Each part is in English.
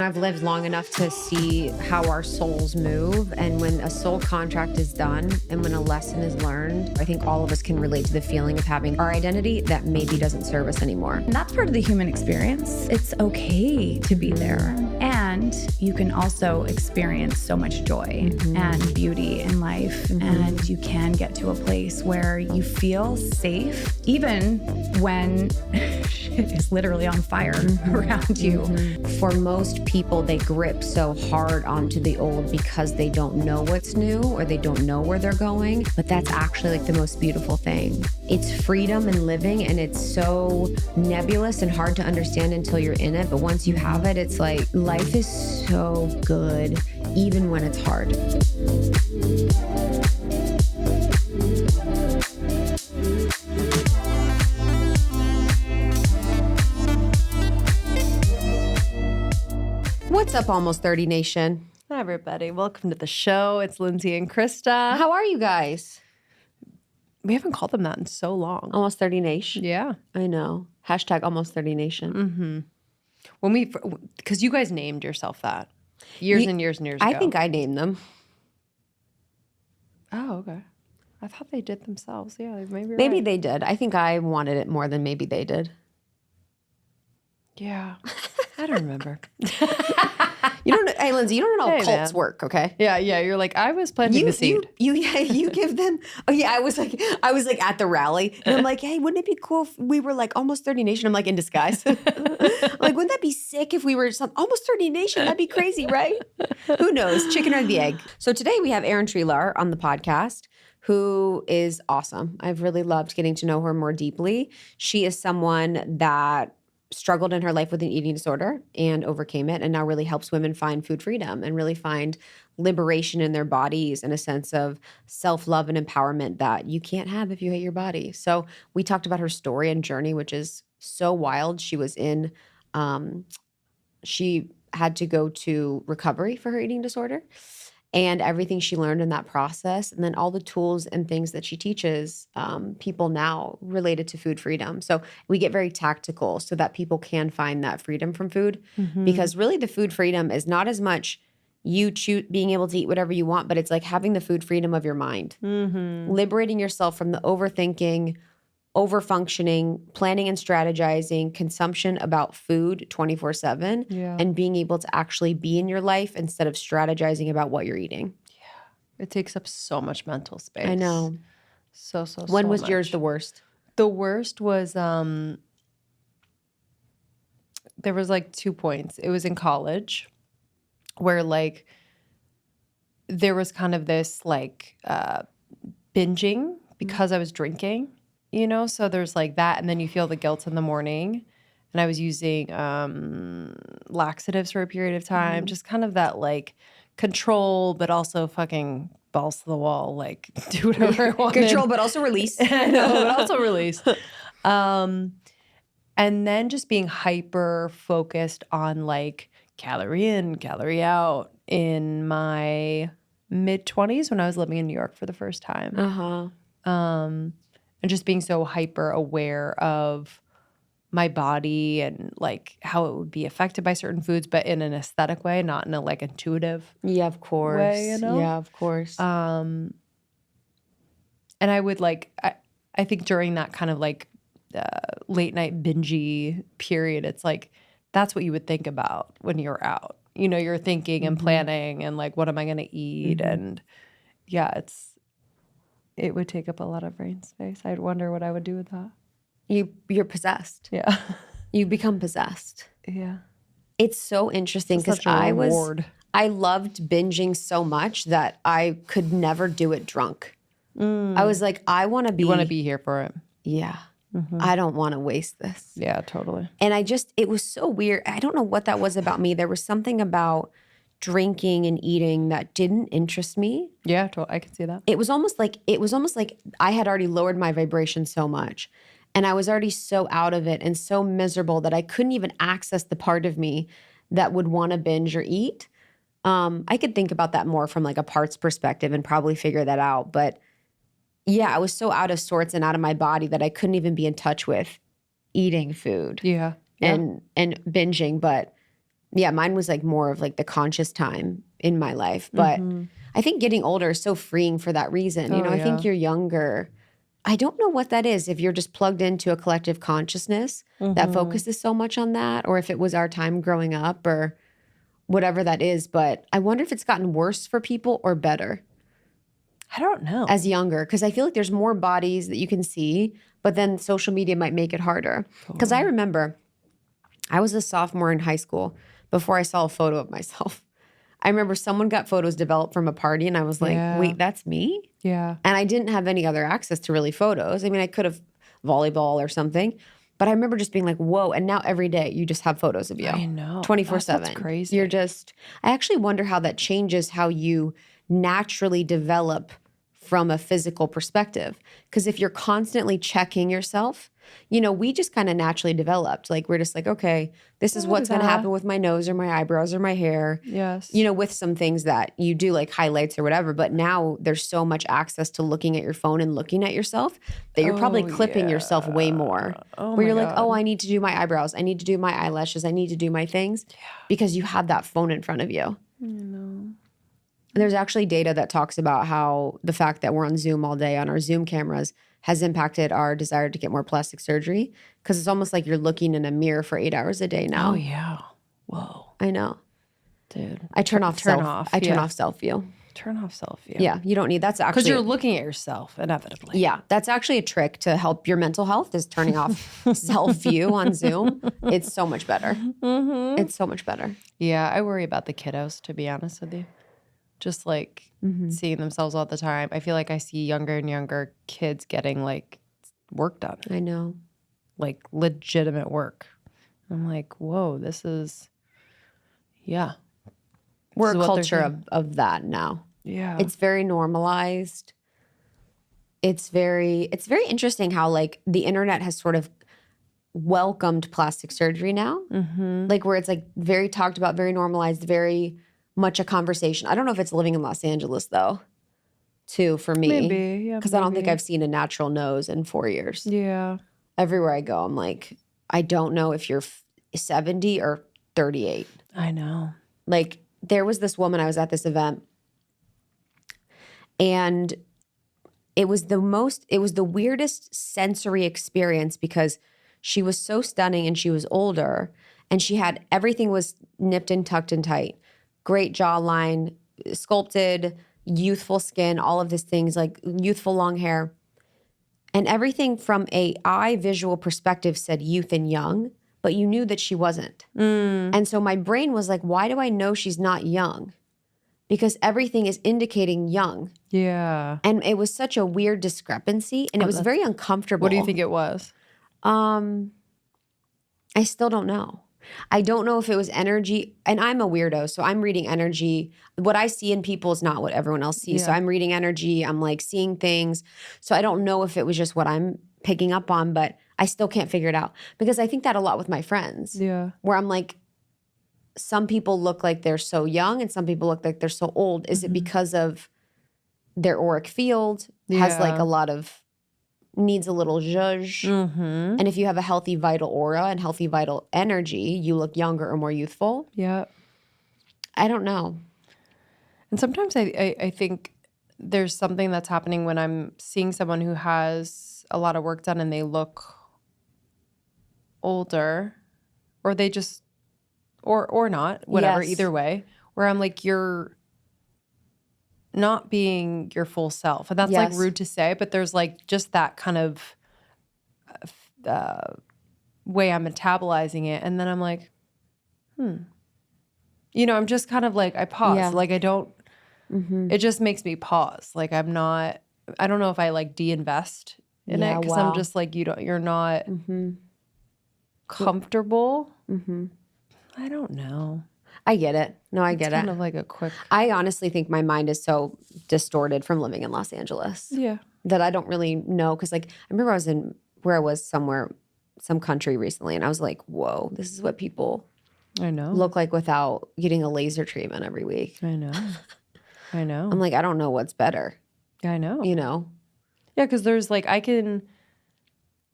I've lived long enough to see how our souls move. And when a soul contract is done and when a lesson is learned, I think all of us can relate to the feeling of having our identity that maybe doesn't serve us anymore. And that's part of the human experience. It's okay to be there. And you can also experience so much joy and beauty in life. And you can get to a place where you feel safe, even when shit is literally on fire around you. For most people, they grip so hard onto the old because they don't know what's new or they don't know where they're going. But that's actually like the most beautiful thing. It's freedom and living, and it's so nebulous and hard to understand until you're in it. But once you have it, it's like life is so good, even when it's hard. What's up, Almost 30 Nation? Hi, everybody. Welcome to the show. It's Lindsay and Krista. How are you guys? We haven't called them that in so long. Almost 30 Nation? Yeah. I know. Hashtag Almost 30 Nation. Because you guys named yourself that years and years ago. I think I named them. Oh, okay. I thought they did themselves. Yeah, maybe Maybe they did. I think I wanted it more than maybe they did. Yeah. I don't remember. You don't know, hey, Lindsay, you don't know how Hey, cults man. work, okay? Yeah. You're like, I was planting the seed. You give them. Oh yeah, I was like at the rally, and I'm like, hey, wouldn't it be cool if we were like Almost 30 Nation? I'm like in disguise. Like, wouldn't that be sick if we were some Almost 30 Nation? That'd be crazy, right? Who knows? Chicken or the egg. So today we have Erin Treloar on the podcast, who is awesome. I've really loved getting to know her more deeply. She is someone that struggled in her life with an eating disorder and overcame it, and now really helps women find food freedom and really find liberation in their bodies and a sense of self-love and empowerment that you can't have if you hate your body. So we talked about her story and journey, which is so wild. She was in, she had to go to recovery for her eating disorder, and everything she learned in that process, and then all the tools and things that she teaches people now related to food freedom. So we get very tactical so that people can find that freedom from food, because really the food freedom is not as much you being able to eat whatever you want, but it's like having the food freedom of your mind, liberating yourself from the overthinking, overfunctioning, planning and strategizing, consumption about food 24/7, and being able to actually be in your life instead of strategizing about what you're eating. Yeah. It takes up so much mental space. I know. So When was much. yours the worst? The worst was, there was like 2 points. It was in college where like there was kind of this like binging because I was drinking. You know, so there's like that, and then you feel the guilt in the morning. And I was using laxatives for a period of time, just kind of that like control, but also fucking balls to the wall, like do whatever I want. Control, but also release. I know, but also release. And then just being hyper focused on like calorie in, calorie out in my mid-20s when I was living in New York for the first time. And just being so hyper aware of my body and like how it would be affected by certain foods, but in an aesthetic way, not in a like intuitive Yeah, of course. way, you know? Yeah, of course. And I would like, I think during that kind of like late night bingey period, it's like, that's what you would think about when you're out. You know, you're thinking and planning and like, what am I going to eat? And yeah, it would take up a lot of brain space. I'd wonder what I would do with that. You're possessed. Yeah. You become possessed. Yeah. It's so interesting because I loved binging so much that I could never do it drunk. I was like, I want to be. You want to be here for it. Yeah. I don't want to waste this. Yeah, totally. And it was so weird. I don't know what that was about me. There was something about drinking and eating that didn't interest me. Yeah, I can see that. It was almost like I had already lowered my vibration so much, and I was already so out of it and so miserable that I couldn't even access the part of me that would want to binge or eat. I could think about that more from like a parts perspective and probably figure that out. But yeah, I was so out of sorts and out of my body that I couldn't even be in touch with eating food. Yeah. And binging, but Yeah, mine was like more of like the conscious time in my life. But I think getting older is so freeing for that reason. You know, I think you're younger. I don't know what that is, if you're just plugged into a collective consciousness that focuses so much on that, or if it was our time growing up or whatever that is. But I wonder if it's gotten worse for people or better I don't know. as younger, because I feel like there's more bodies that you can see, but then social media might make it harder. Because I remember I was a sophomore in high school before I saw a photo of myself. I remember someone got photos developed from a party and I was like, wait, that's me? Yeah. And I didn't have any other access to really photos. I mean, I could have volleyball or something, but I remember just being like, whoa. And now every day you just have photos of you. I know. 24/7. That's crazy. You're just, I actually wonder how that changes how you naturally develop from a physical perspective. Because if you're constantly checking yourself, you know, we just kind of naturally developed. Like, we're just like, okay, this is what's going to happen with my nose or my eyebrows or my hair. Yes. You know, with some things that you do, like highlights or whatever. But now there's so much access to looking at your phone and looking at yourself that you're probably clipping yourself way more. Where you're like, oh, I need to do my eyebrows. I need to do my eyelashes. I need to do my things. Because you have that phone in front of you. There's actually data that talks about how the fact that we're on Zoom all day on our Zoom cameras has impacted our desire to get more plastic surgery, because it's almost like you're looking in a mirror for 8 hours a day now. Oh, yeah. Whoa. I know. Dude. I turn off self view. Turn off self view. Yeah, you don't need, that's actually. Because you're looking at yourself inevitably. Yeah, that's actually a trick to help your mental health, is turning off self view on Zoom. It's so much better. It's so much better. Yeah, I worry about the kiddos, to be honest with you. Just like seeing themselves all the time. I feel like I see younger and younger kids getting like work done. I know. Like legitimate work. I'm like, whoa, this is, yeah. We're a culture of that now. Yeah. It's very normalized. It's very interesting how like the internet has sort of welcomed plastic surgery now. Like where it's like very talked about, very normalized, very much a conversation. I don't know if it's living in Los Angeles though, too, for me. Maybe, yeah. Because I don't think I've seen a natural nose in 4 years. Yeah. Everywhere I go, I'm like, I don't know if you're 70 or 38. I know. Like there was this woman, I was at this event, and it was the weirdest sensory experience because she was so stunning and she was older and she had, everything was nipped and tucked and tight. Great jawline, sculpted, youthful skin, all of these things, like youthful long hair. And everything from a eye visual perspective said youth and young, but you knew that she wasn't. And so my brain was like, why do I know she's not young? Because everything is indicating young. Yeah. And it was such a weird discrepancy, and it was very uncomfortable. What do you think it was? I still don't know. I don't know if it was energy, and I'm a weirdo, so I'm reading energy. What I see in people is not what everyone else sees. So I'm reading energy. I'm like seeing things. So I don't know if it was just what I'm picking up on, but I still can't figure it out, because I think that a lot with my friends. Yeah. Where I'm like, some people look like they're so young and some people look like they're so old. Is it because of their auric field has like a lot of, needs a little zhuzh. And if you have a healthy vital aura and healthy vital energy, you look younger or more youthful. Yeah. I don't know. And sometimes I think there's something that's happening when I'm seeing someone who has a lot of work done and they look older, or they just, or not, whatever, either way, where I'm like, you're not being your full self. And that's like rude to say, but there's like just that kind of way I'm metabolizing it. And then I'm like, you know, I'm just kind of like, I pause. Like I don't, it just makes me pause. Like I don't know if I like de-invest in it, because I'm just like, you're not comfortable. I don't know. I get it. No, I get it. Kind of like a quick. I honestly think my mind is so distorted from living in Los Angeles. That I don't really know. Because like, I remember I was somewhere, some country recently, and I was like, whoa, this is what people look like without getting a laser treatment every week. I know. I'm like, I don't know what's better. I know. You know? Yeah, because there's like,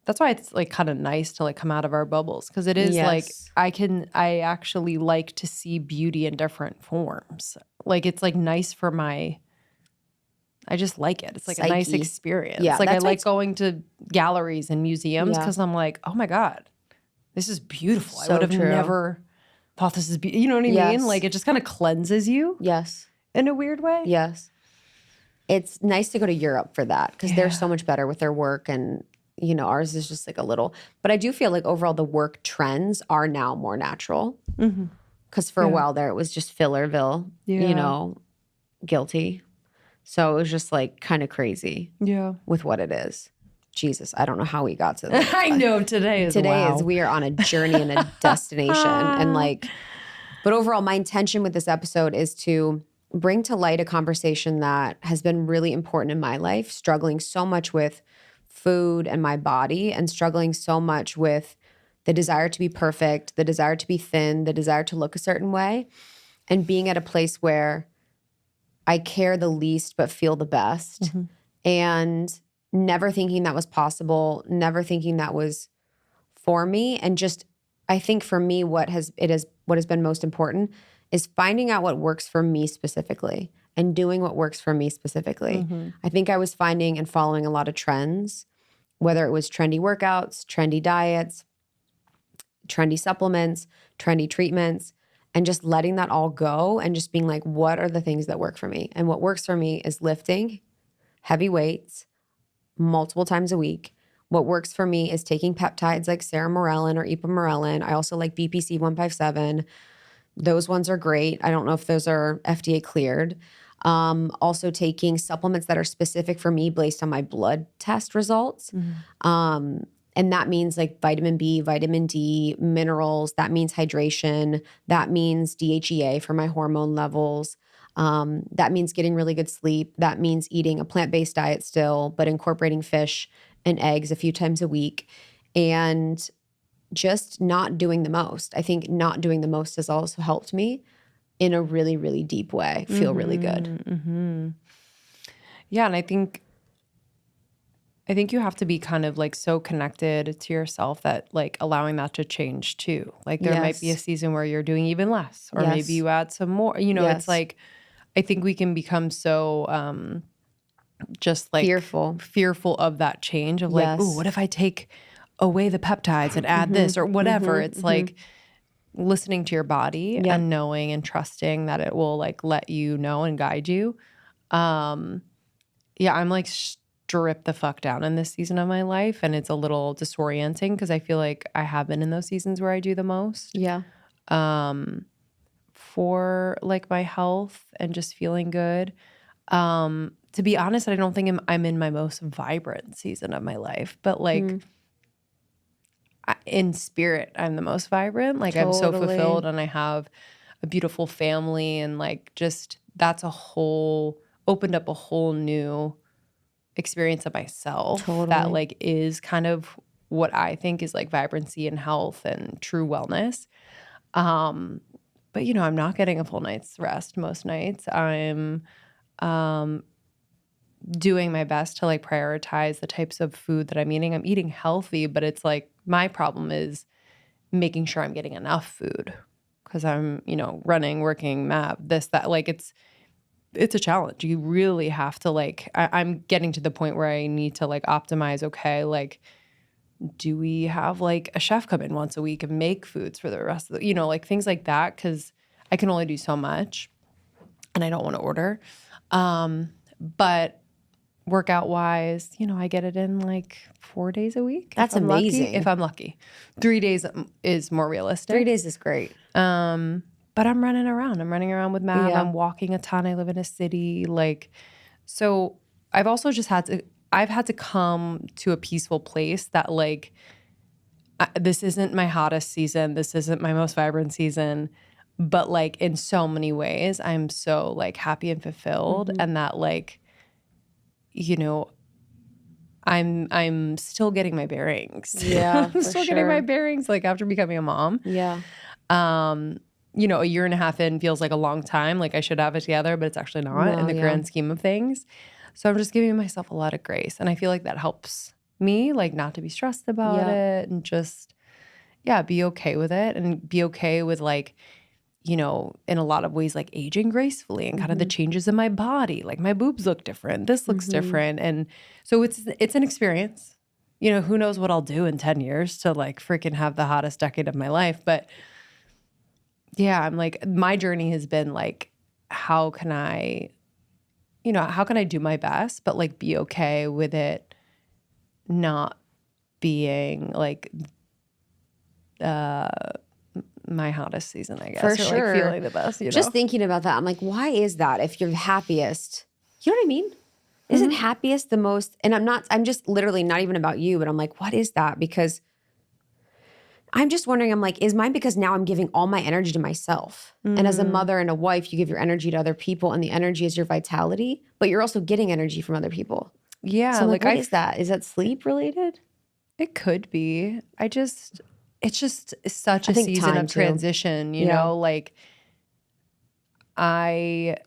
That's why it's like kind of nice to like come out of our bubbles, because it is like Yes. I actually like to see beauty in different forms. Like it's like nice for I just like it. It's like a nice Psyche. experience. Yeah, Like I that's why like going to galleries and museums Yeah. because I'm like, oh my God, this is beautiful. I So would have true. never thought this is beautiful. You know what I Yes. mean? Like it just kind of cleanses you Yes. in a weird way. Yes. It's nice to go to Europe for that because they're so much better with their work, and ours is just like a little. But I do feel like overall the work trends are now more natural. Because for a while there it was just Fillerville, guilty. So it was just like kind of crazy with what it is. Jesus, I don't know how we got to this. I know today is we are on a journey and a destination, and like, but overall my intention with this episode is to bring to light a conversation that has been really important in my life, struggling so much with food and my body, and struggling so much with the desire to be perfect, the desire to be thin, the desire to look a certain way, and being at a place where I care the least but feel the best, and never thinking that was possible, never thinking that was for me. And just, I think for me, what has been most important is finding out what works for me specifically and doing what works for me specifically. I think I was finding and following a lot of trends, whether it was trendy workouts, trendy diets, trendy supplements, trendy treatments, and just letting that all go and just being like, what are the things that work for me? And what works for me is lifting heavy weights multiple times a week. What works for me is taking peptides like Ceramorelin or Ipamorelin. I also like BPC 157. Those ones are great. I don't know if those are FDA cleared. Also taking supplements that are specific for me based on my blood test results. And that means like vitamin B, vitamin D, minerals. That means hydration. That means DHEA for my hormone levels. That means getting really good sleep. That means eating a plant-based diet still, but incorporating fish and eggs a few times a week. And just not doing the most. I think not doing the most has also helped me in a really, really deep way feel really good. Yeah, and I think you have to be kind of like so connected to yourself that like allowing that to change too. Like there might be a season where you're doing even less, or maybe you add some more. It's like I think we can become so just like fearful of that change of like, ooh, what if I take away the peptides and add this or whatever? It's like listening to your body and knowing and trusting that it will like let you know and guide you. I'm like strip the fuck down in this season of my life, and it's a little disorienting because I feel like I have been in those seasons where I do the most. For like my health and just feeling good. To be honest, I don't think I'm in my most vibrant season of my life, but like in spirit, I'm the most vibrant. Like I'm so fulfilled, and I have a beautiful family, and like just that's opened up a whole new experience of myself that like is kind of what I think is like vibrancy and health and true wellness. But I'm not getting a full night's rest most nights. I'm doing my best to like prioritize the types of food that I'm eating. I'm eating healthy, but it's like my problem is making sure I'm getting enough food because I'm, running, working, MAP, this, that. Like it's a challenge. You really have to like, I'm getting to the point where I need to like optimize, okay, like do we have like a chef come in once a week and make foods for the rest of the, like things like that, because I can only do so much and I don't want to order. But workout wise, I get it in like 4 days a week. That's amazing. If I'm lucky. 3 days is more realistic. 3 days is great. But I'm running around. I'm running around with Mav. Yeah. I'm walking a ton. I live in a city. Like, so I've also just I've had to come to a peaceful place that like, this isn't my hottest season. This isn't my most vibrant season. But like in so many ways, I'm so like happy and fulfilled. And that like, I'm still getting my bearings. Yeah, I'm still getting my bearings like after becoming a mom. Yeah. A year and a half in feels like a long time. Like I should have it together, but it's actually not in the grand scheme of things. So I'm just giving myself a lot of grace. And I feel like that helps me, like not to be stressed about it and just, be okay with it and be okay with like, in a lot of ways, like aging gracefully and kind of the changes in my body. Like my boobs look different. This looks different. And so it's an experience. Who knows what I'll do in 10 years to like freaking have the hottest decade of my life. But yeah, I'm like, my journey has been like, how can I do my best, but like be okay with it not being like my hottest season, I guess. For or sure. Like feeling the best, Just thinking about that, I'm like, why is that? If you're happiest, you know what I mean? Isn't happiest the most, and I'm just literally not even about you, but I'm like, what is that? Because I'm just wondering, I'm like, is mine because now I'm giving all my energy to myself? And as a mother and a wife, you give your energy to other people and the energy is your vitality, but you're also getting energy from other people. Yeah. So I'm like, what is that? Is that sleep related? It could be. It's just such I a think season time of too. transition, you know, like I'm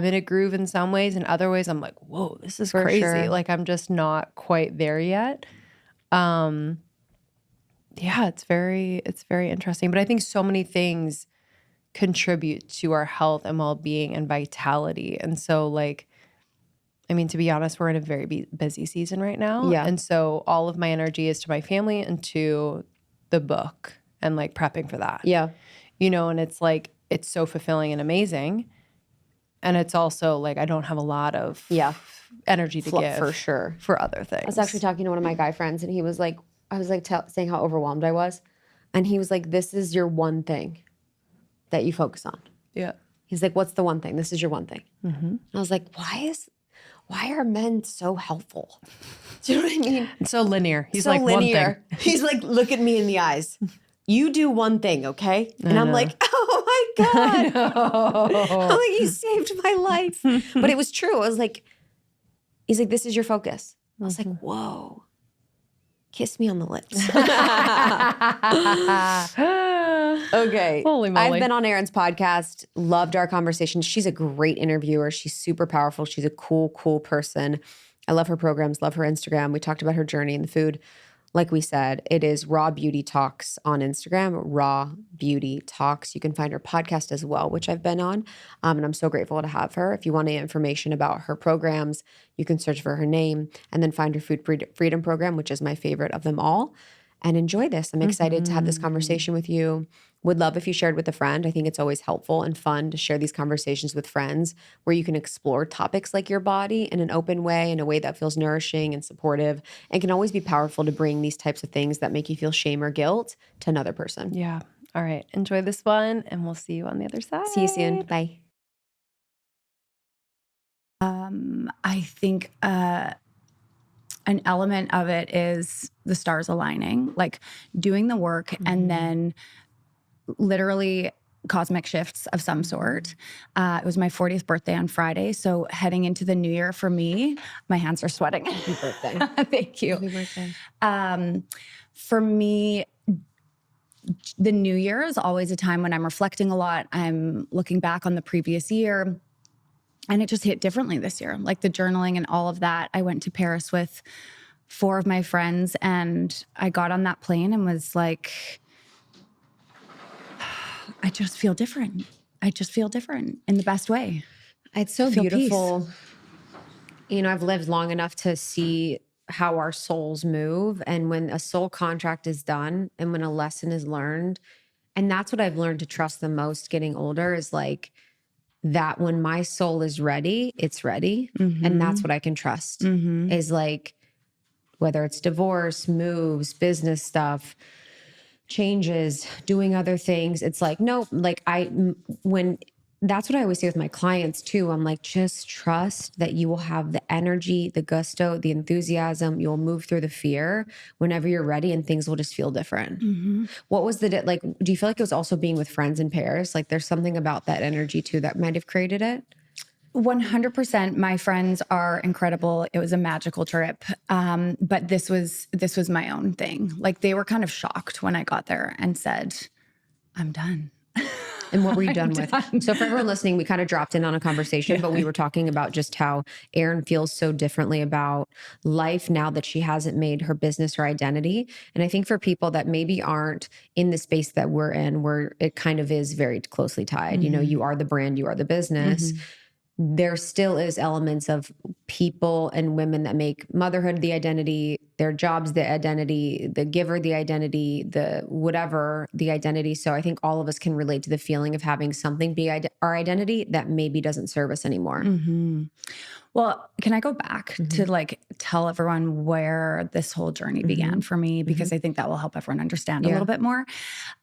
in a groove in some ways, and other ways I'm like, whoa, this is For crazy. sure. Like I'm just not quite there yet. It's very interesting. But I think so many things contribute to our health and well-being and vitality. And so like, I mean, to be honest, we're in a very busy season right now. Yeah. And so all of my energy is to my family and to the book and like prepping for that. Yeah. And it's like, it's so fulfilling and amazing. And it's also like, I don't have a lot of energy to give For sure. for other things. I was actually talking to one of my guy friends and he was like, I was like saying how overwhelmed I was. And he was like, this is your one thing that you focus on. Yeah. He's like, what's the one thing? This is your one thing. And I was like, why are men so helpful? Do you know what I mean? It's so linear. He's so like, linear. one thing. He's like, look at me in the eyes. You do one thing, okay? And I'm like, oh my God. I'm like, you saved my life. But it was true. I was like, he's like, this is your focus. I was like, whoa. Kiss me on the lips. Okay. Holy moly. I've been on Erin's podcast, loved our conversation. She's a great interviewer. She's super powerful. She's a cool person. I love her programs, love her Instagram. We talked about her journey in the food. Like we said, it is Raw Beauty Talks on Instagram, Raw Beauty Talks. You can find her podcast as well, which I've been on. And I'm so grateful to have her. If you want any information about her programs, you can search for her name and then find her Food Freedom program, which is my favorite of them all. And enjoy this. I'm excited to have this conversation with you. Would love if you shared with a friend. I think it's always helpful and fun to share these conversations with friends where you can explore topics like your body in an open way, in a way that feels nourishing and supportive, and can always be powerful to bring these types of things that make you feel shame or guilt to another person. Yeah. All right. Enjoy this one, and we'll see you on the other side. See you soon. Bye. I think an element of it is the stars aligning, like doing the work and then literally cosmic shifts of some sort. It was my 40th birthday on Friday. So heading into the new year for me, my hands are sweating. Happy birthday. Thank you. Happy birthday. For me, the new year is always a time when I'm reflecting a lot. I'm looking back on the previous year. And it just hit differently this year, like the journaling and all of that. I went to Paris with 4 of my friends and I got on that plane and was like, I just feel different. I just feel different in the best way. It's so Feel beautiful. You know, I've lived long enough to see how our souls move. And when a soul contract is done and when a lesson is learned, and that's what I've learned to trust the most getting older is like, that when my soul is ready, it's ready. And that's what I can trust is like, whether it's divorce, moves, business stuff, changes, doing other things. It's like, no, like that's what I always say with my clients too. I'm like, just trust that you will have the energy, the gusto, the enthusiasm. You'll move through the fear whenever you're ready and things will just feel different. What was like, do you feel like it was also being with friends in Paris? Like there's something about that energy too that might have created it? 100%. My friends are incredible. It was a magical trip. But this was my own thing. Like they were kind of shocked when I got there and said, I'm done. And what were you done with? So for everyone listening, we kind of dropped in on a conversation, but we were talking about just how Erin feels so differently about life now that she hasn't made her business her identity. And I think for people that maybe aren't in the space that we're in, where it kind of is very closely tied, you know, you are the brand, you are the business. There still is elements of people and women that make motherhood the identity, their jobs the identity, the giver the identity, the whatever the identity. So I think all of us can relate to the feeling of having something be our identity that maybe doesn't serve us anymore. Well, can I go back to like tell everyone where this whole journey began for me? Because I think that will help everyone understand a little bit more.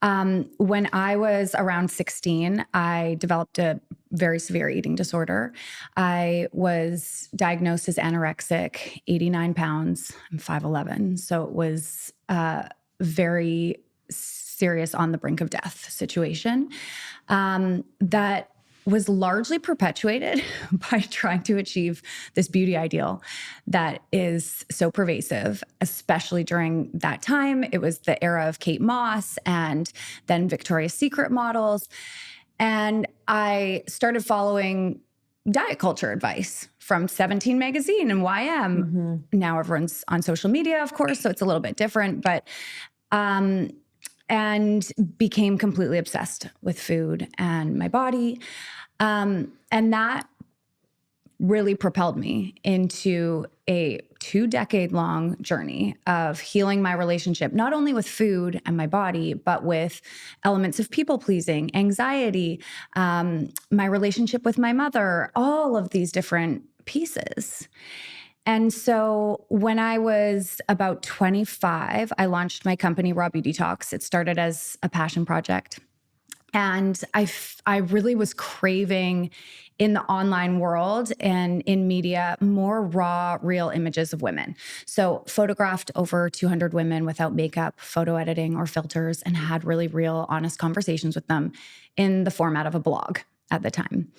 When I was around 16, I developed a very severe eating disorder. I was diagnosed as anorexic, 89 pounds. I'm 5'11". So it was very serious on the brink of death situation that was largely perpetuated by trying to achieve this beauty ideal that is so pervasive, especially during that time. It was the era of Kate Moss and then Victoria's Secret models. And I started following diet culture advice from 17 magazine and YM. Now everyone's on social media, of course, so it's a little bit different, but and became completely obsessed with food and my body. And that really propelled me into a 2-decade-long journey of healing my relationship, not only with food and my body, but with elements of people-pleasing, anxiety, my relationship with my mother, all of these different pieces. And so when I was about 25, I launched my company, Raw Beauty Talks. It started as a passion project. And I really was craving in the online world and in media more raw, real images of women. So photographed over 200 women without makeup, photo editing, or filters, and had really real, honest conversations with them in the format of a blog at the time.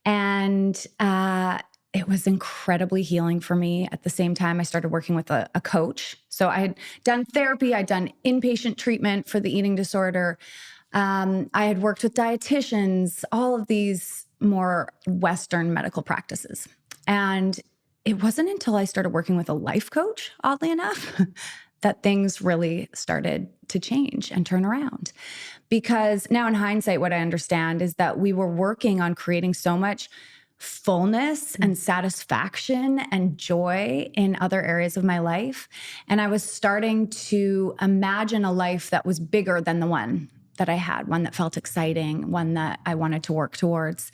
And it was incredibly healing for me. At the same time, I started working with a coach. So I had done therapy, I'd done inpatient treatment for the eating disorder. I had worked with dietitians, all of these more Western medical practices. And it wasn't until I started working with a life coach, oddly enough, that things really started to change and turn around. Because now in hindsight, what I understand is that we were working on creating so much fullness and satisfaction and joy in other areas of my life. And I was starting to imagine a life that was bigger than the one that I had, one that felt exciting, one that I wanted to work towards.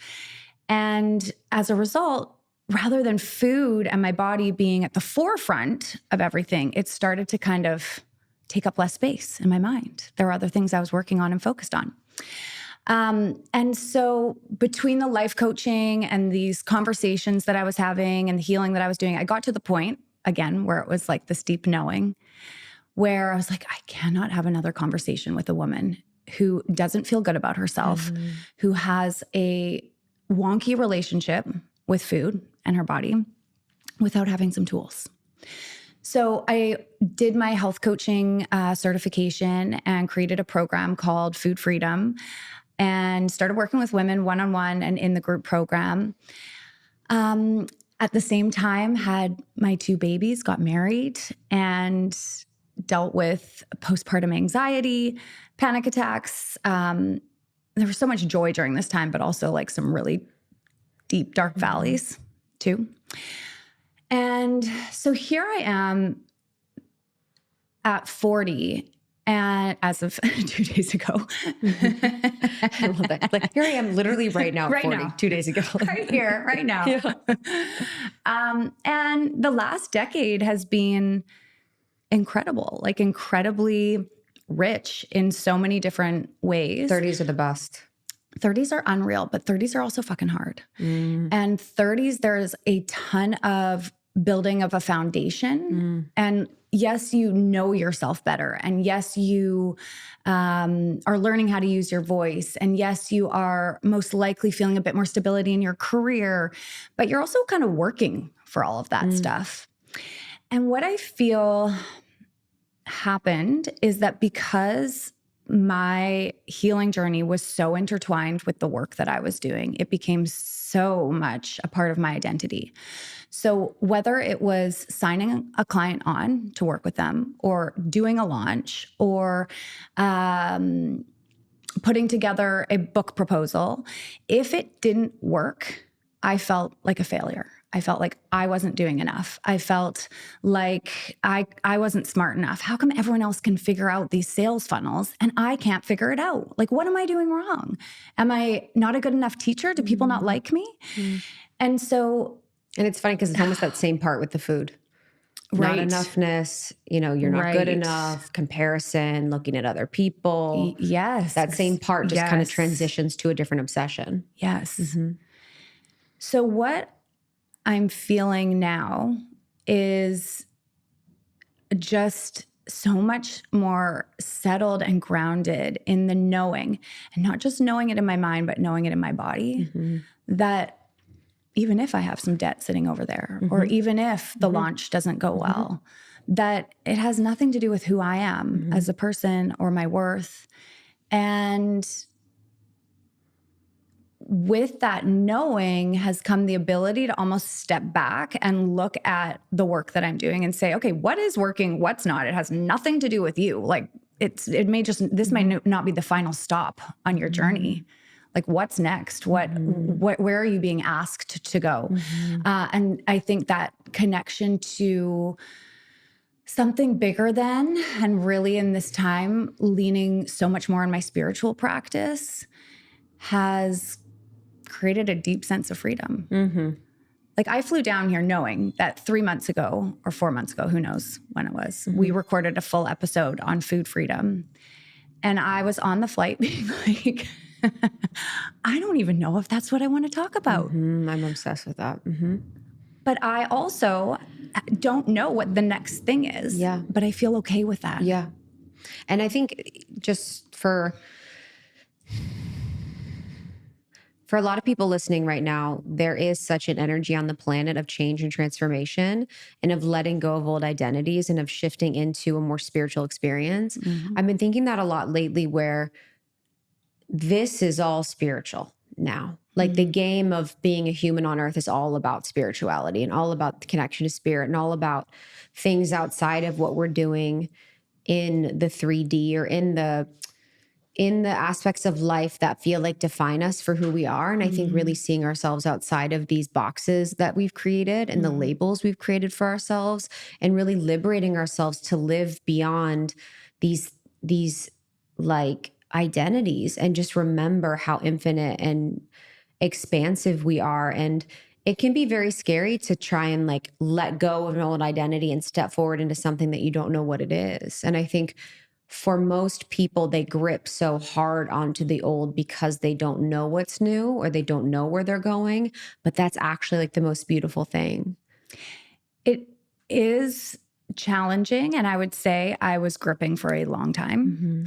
And as a result, rather than food and my body being at the forefront of everything, it started to kind of take up less space in my mind. There were other things I was working on and focused on. And so between the life coaching and these conversations that I was having and the healing that I was doing, I got to the point, again, where it was like this deep knowing, where I was like, I cannot have another conversation with a woman who doesn't feel good about herself, who has a wonky relationship with food and her body without having some tools. So I did my health coaching certification and created a program called Food Freedom and started working with women one-on-one and in the group program. At the same time, had my 2 babies, got married, and dealt with postpartum anxiety, panic attacks. There was so much joy during this time, but also like some really deep, dark valleys too. And so here I am at 40, and as of 2 days ago. I love that. Like, here I am literally right now, Right 40, now. 2 days ago. Right here, right now. And the last decade has been incredible, like incredibly rich in so many different ways. 30s are the best. 30s are unreal, but 30s are also fucking hard. And 30s, there's a ton of building of a foundation. And yes, you know yourself better. And yes, you are learning how to use your voice. And yes, you are most likely feeling a bit more stability in your career, but you're also kind of working for all of that stuff. And what I feel happened is that because my healing journey was so intertwined with the work that I was doing. It became so much a part of my identity. So whether it was signing a client on to work with them, or doing a launch, or putting together a book proposal, if it didn't work, I felt like a failure. I felt like I wasn't doing enough. I felt like I wasn't smart enough. How come everyone else can figure out these sales funnels and I can't figure it out? Like, what am I doing wrong? Am I not a good enough teacher? Do people not like me? And so... And it's funny because it's almost that same part with the food. Right. Not enoughness, you're not good enough, comparison, looking at other people. Yes. That same part just kind of transitions to a different obsession. Yes. So what I'm feeling now is just so much more settled and grounded in the knowing, and not just knowing it in my mind, but knowing it in my body, that even if I have some debt sitting over there, or even if the launch doesn't go well, that it has nothing to do with who I am as a person or my worth. And with that knowing has come the ability to almost step back and look at the work that I'm doing and say, okay, what is working? What's not? It has nothing to do with you. Like this might not be the final stop on your journey. Like, what's next? Where are you being asked to go? And I think that connection to something bigger than, and really in this time, leaning so much more on my spiritual practice, has created a deep sense of freedom. Like, I flew down here knowing that 3 months ago or 4 months ago, who knows when it was, we recorded a full episode on food freedom. And I was on the flight being like, I don't even know if that's what I want to talk about. I'm obsessed with that. But I also don't know what the next thing is. Yeah. But I feel okay with that. Yeah. And I think just for a lot of people listening right now, there is such an energy on the planet of change and transformation, and of letting go of old identities, and of shifting into a more spiritual experience. I've been thinking that a lot lately, where this is all spiritual now. Like, the game of being a human on earth is all about spirituality, and all about the connection to spirit, and all about things outside of what we're doing in the 3D, or in the aspects of life that feel like define us for who we are. And I think really seeing ourselves outside of these boxes that we've created, and the labels we've created for ourselves, and really liberating ourselves to live beyond these like identities, and just remember how infinite and expansive we are. And it can be very scary to try and like let go of an old identity and step forward into something that you don't know what it is. And I think for most people, they grip so hard onto the old because they don't know what's new, or they don't know where they're going. But that's actually like the most beautiful thing. It is challenging. And I would say I was gripping for a long time.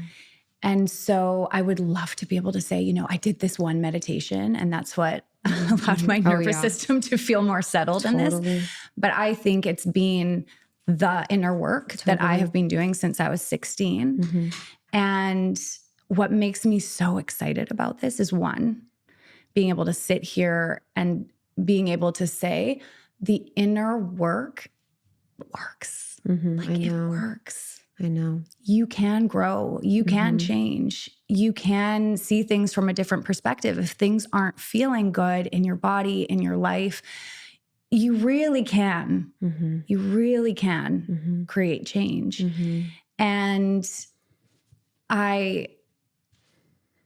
And so I would love to be able to say, I did this one meditation, and that's what allowed my nervous system to feel more settled in this. But I think it's been the inner work that I have been doing since I was 16. And what makes me so excited about this is, one, being able to sit here and being able to say the inner work works. It works. I know. You can grow. You can change. You can see things from a different perspective. If things aren't feeling good in your body, in your life, you really can. You really can create change. And I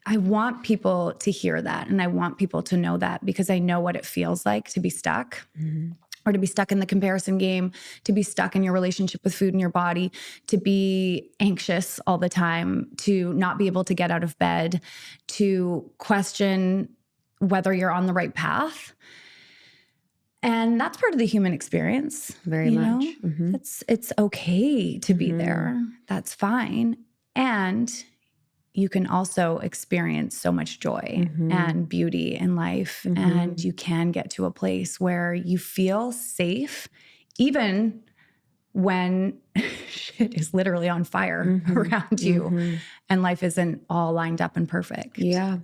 want people to hear that. And I want people to know that, because I know what it feels like to be stuck. Or to be stuck in the comparison game, to be stuck in your relationship with food and your body, to be anxious all the time, to not be able to get out of bed, to question whether you're on the right path. And that's part of the human experience. Very much. It's okay to be there. That's fine. And you can also experience so much joy and beauty in life. And you can get to a place where you feel safe, even when shit is literally on fire around you and life isn't all lined up and perfect. Yeah.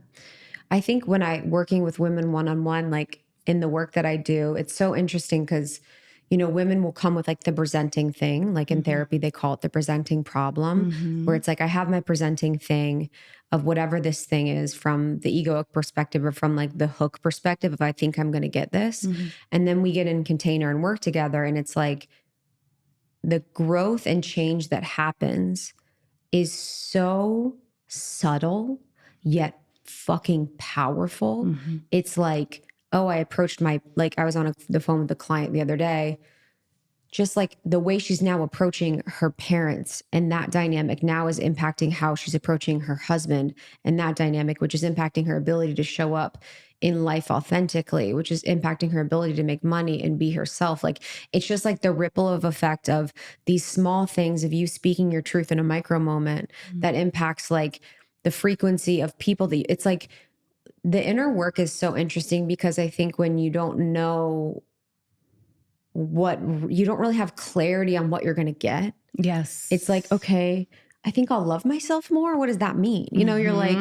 I think when working with women one-on-one, like in the work that I do, it's so interesting because, you know, women will come with like the presenting thing, like in therapy, they call it the presenting problem, where it's like, I have my presenting thing of whatever this thing is from the egoic perspective or from like the hook perspective, if I think I'm going to get this. And then we get in container and work together. And it's like the growth and change that happens is so subtle, yet fucking powerful. It's like, oh, I approached I was on the phone with a client the other day, just like the way she's now approaching her parents, and that dynamic now is impacting how she's approaching her husband, and that dynamic, which is impacting her ability to show up in life authentically, which is impacting her ability to make money and be herself. Like, it's just like the ripple of effect of these small things of you speaking your truth in a micro moment that impacts like the frequency of people that it's like the inner work is so interesting because I think when you don't know you don't really have clarity on what you're going to get. Yes. It's like, okay, I think I'll love myself more. What does that mean? You know, you're like,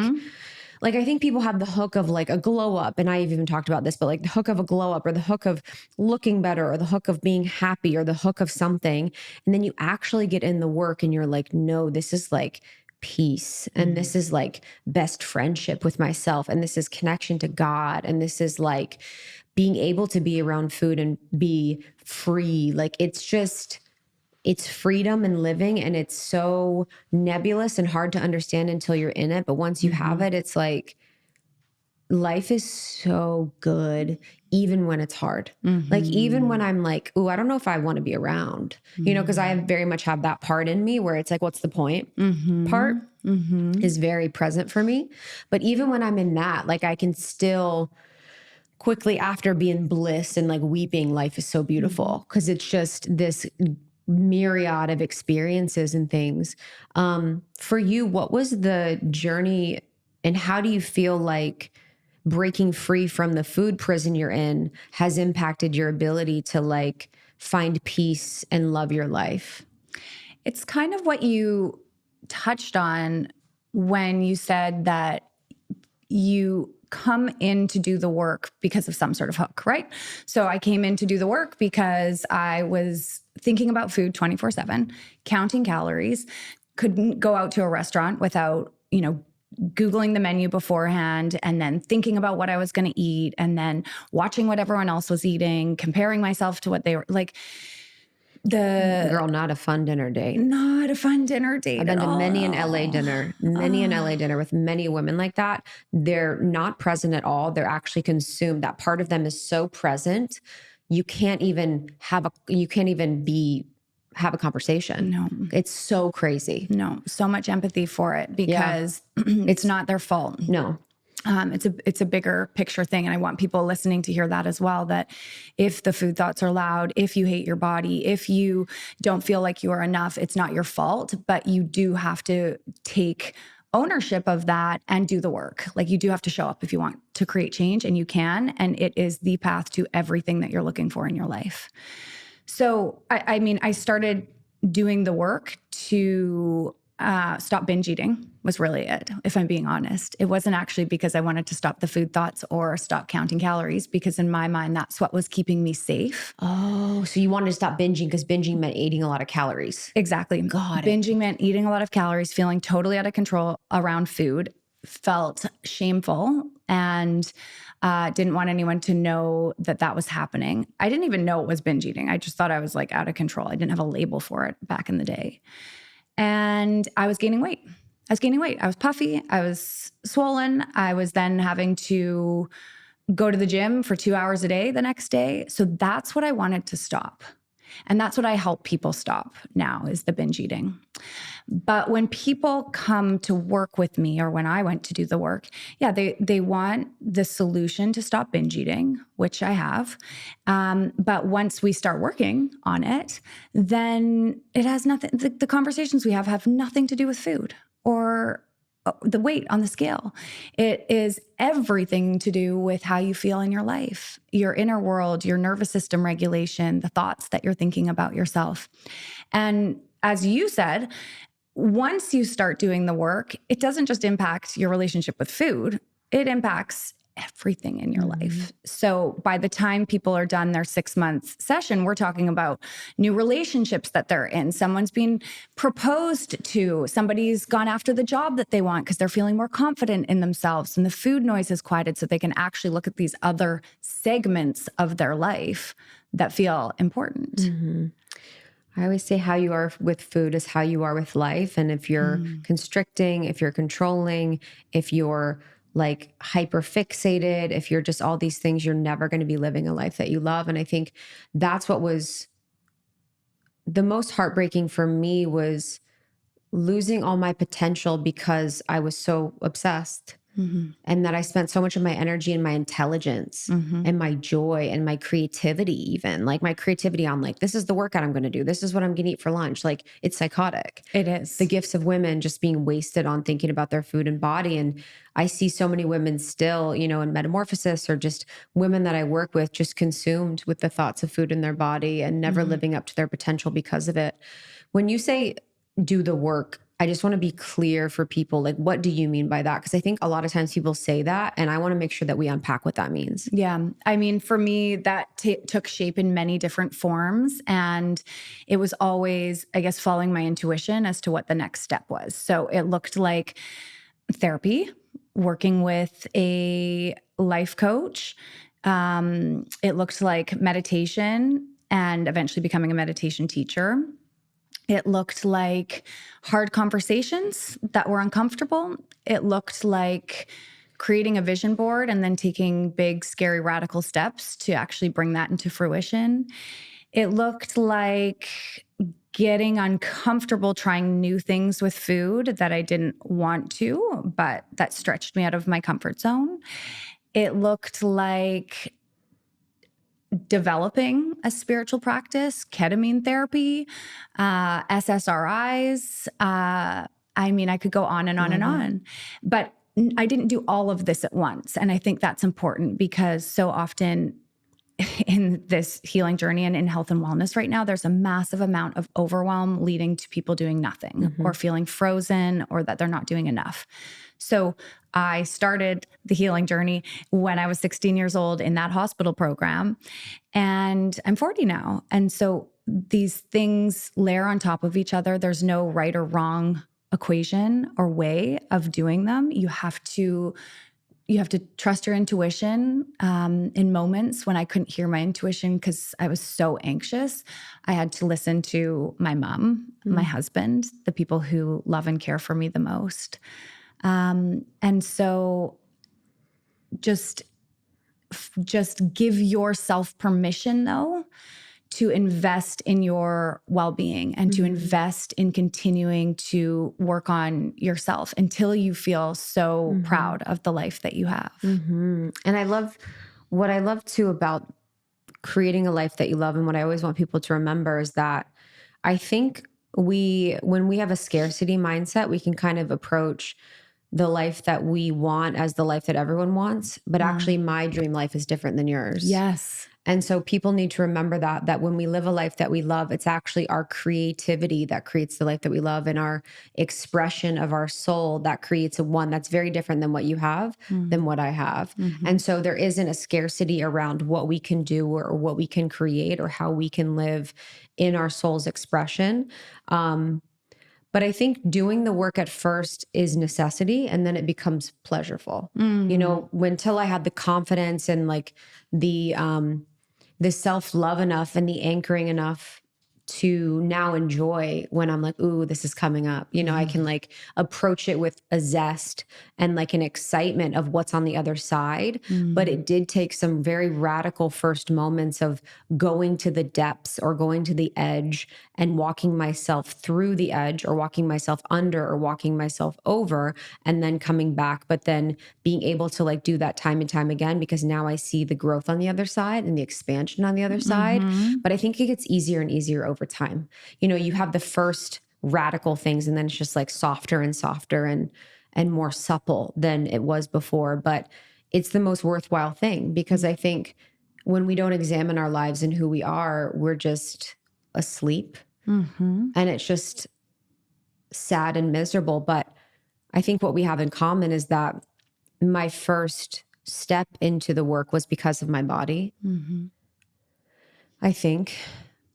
I think people have the hook of like a glow up. And I've even talked about this, but like the hook of a glow up or the hook of looking better or the hook of being happy or the hook of something. And then you actually get in the work and you're like, no, this is like peace. And this is like best friendship with myself. And this is connection to God. And this is like being able to be around food and be free. Like it's freedom and living. And it's so nebulous and hard to understand until you're in it. But once you have it, it's like, life is so good, even when it's hard. Like, even when I'm like, ooh, I don't know if I want to be around, you know, because I very much have that part in me where it's like, what's the point? Part is very present for me. But even when I'm in that, like, I can still quickly after be in bliss and like weeping, life is so beautiful because it's just this myriad of experiences and things. For you, what was the journey and how do you feel like breaking free from the food prison you're in has impacted your ability to like find peace and love your life? It's kind of what you touched on when you said that you come in to do the work because of some sort of hook, right? So I came in to do the work because I was thinking about food 24/7, counting calories, couldn't go out to a restaurant without, you know, Googling the menu beforehand and then thinking about what I was going to eat and then watching what everyone else was eating, comparing myself to what they were like. Girl, not a fun dinner date. Not a fun dinner date. I've been at to all. many an LA dinner, with many women like that. They're not present at all. They're actually consumed. That part of them is so present. You can't even have a conversation. No. It's so crazy. No, so much empathy for it because it's not their fault. No. It's a bigger picture thing. And I want people listening to hear that as well, that if the food thoughts are loud, if you hate your body, if you don't feel like you are enough, it's not your fault, but you do have to take ownership of that and do the work. Like, you do have to show up if you want to create change, and you can, and it is the path to everything that you're looking for in your life. So, I mean, I started doing the work to stop binge eating was really it, if I'm being honest. It wasn't actually because I wanted to stop the food thoughts or stop counting calories, because in my mind, that's what was keeping me safe. Oh, so you wanted to stop binging because binging meant eating a lot of calories. Exactly. Binging meant eating a lot of calories, feeling totally out of control around food, felt shameful, and didn't want anyone to know that that was happening. I didn't even know it was binge eating. I just thought I was like out of control. I didn't have a label for it back in the day. And I was gaining weight. I was puffy. I was swollen. I was then having to go to the gym for 2 hours a day the next day. So that's what I wanted to stop. And that's what I help people stop now, is the binge eating. But when people come to work with me, or when I went to do the work, yeah, they want the solution to stop binge eating, which I have. But once we start working on it, then it has nothing, the conversations we have nothing to do with food or the weight on the scale. It is everything to do with how you feel in your life, your inner world, your nervous system regulation, the thoughts that you're thinking about yourself. And as you said, once you start doing the work, it doesn't just impact your relationship with food, it impacts everything in your life. So by the time people are done their 6-month session, we're talking about new relationships that they're in. Someone's been proposed to, somebody's gone after the job that they want because they're feeling more confident in themselves, and the food noise is quieted so they can actually look at these other segments of their life that feel important. I always say how you are with food is how you are with life. And if you're constricting, if you're controlling, if you're like hyper fixated, if you're just all these things, you're never going to be living a life that you love. And I think that's what was the most heartbreaking for me, was losing all my potential because I was so obsessed. And that I spent so much of my energy and my intelligence and my joy and my creativity, even like my creativity on like, this is the workout I'm going to do. This is what I'm going to eat for lunch. Like, it's psychotic. It is. The gifts of women just being wasted on thinking about their food and body. And I see so many women still, you know, in metamorphosis, or just women that I work with, just consumed with the thoughts of food in their body and never living up to their potential because of it. When you say do the work, I just want to be clear for people, like, what do you mean by that? Because I think a lot of times people say that, and I want to make sure that we unpack what that means. Yeah. I mean, for me, that took shape in many different forms. And it was always, I guess, following my intuition as to what the next step was. So it looked like therapy, working with a life coach. It looked like meditation and eventually becoming a meditation teacher. It looked like hard conversations that were uncomfortable. It looked like creating a vision board and then taking big, scary, radical steps to actually bring that into fruition. It looked like getting uncomfortable, trying new things with food that I didn't want to, but that stretched me out of my comfort zone. It looked like developing a spiritual practice, ketamine therapy, SSRIs. I mean, I could go on and on and on, but I didn't do all of this at once. And I think that's important, because so often in this healing journey and in health and wellness right now, there's a massive amount of overwhelm leading to people doing nothing or feeling frozen, or that they're not doing enough. So I started the healing journey when I was 16 years old in that hospital program, and I'm 40 now. And so these things layer on top of each other. There's no right or wrong equation or way of doing them. You have to trust your intuition. In moments when I couldn't hear my intuition because I was so anxious, I had to listen to my mom, my husband, the people who love and care for me the most. And so just give yourself permission, though, to invest in your well-being and to invest in continuing to work on yourself until you feel so proud of the life that you have. And what I love too about creating a life that you love, and what I always want people to remember, is that I think when we have a scarcity mindset, we can kind of approach the life that we want as the life that everyone wants. But actually, my dream life is different than yours. Yes. And so people need to remember that when we live a life that we love, it's actually our creativity that creates the life that we love, and our expression of our soul that creates a one that's very different than what you have, than what I have. And so there isn't a scarcity around what we can do or what we can create or how we can live in our soul's expression. But I think doing the work at first is necessity, and then it becomes pleasureful. You know, until I had the confidence and like the self-love enough and the anchoring enough to now enjoy when I'm like, ooh, this is coming up. You know, I can like approach it with a zest and like an excitement of what's on the other side. But it did take some very radical first moments of going to the depths or going to the edge and walking myself through the edge, or walking myself under, or walking myself over, and then coming back. But then being able to like do that time and time again, because now I see the growth on the other side and the expansion on the other side. But I think it gets easier and easier over time. You know, you have the first radical things, and then it's just like softer and softer. And and more supple than it was before. But it's the most worthwhile thing, because I think when we don't examine our lives and who we are, we're just asleep. And it's just sad and miserable. But I think what we have in common is that my first step into the work was because of my body. I think,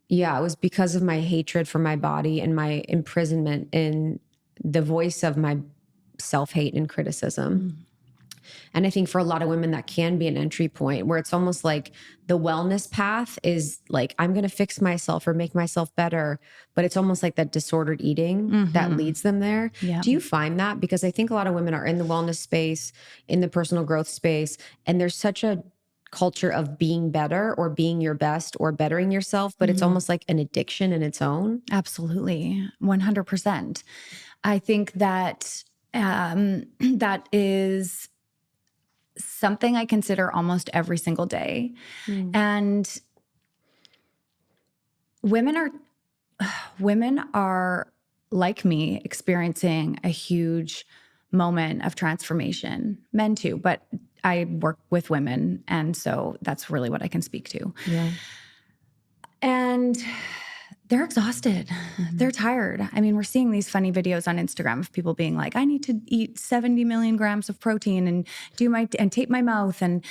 yeah, it was because of my hatred for my body and my imprisonment in the voice of my self-hate and criticism. And I think for a lot of women, that can be an entry point where it's almost like the wellness path is like, I'm going to fix myself or make myself better. But it's almost like that disordered eating that leads them there. Yeah. Do you find that? Because I think a lot of women are in the wellness space, in the personal growth space, and there's such a culture of being better or being your best or bettering yourself, but it's almost like an addiction in its own. Absolutely. 100%. I think that that is something I consider almost every single day. And women are like me, experiencing a huge moment of transformation. Men too, but I work with women, and so that's really what I can speak to. Yeah. And they're exhausted. They're tired. I mean, we're seeing these funny videos on Instagram of people being like, I need to eat 70 million grams of protein and and tape my mouth and,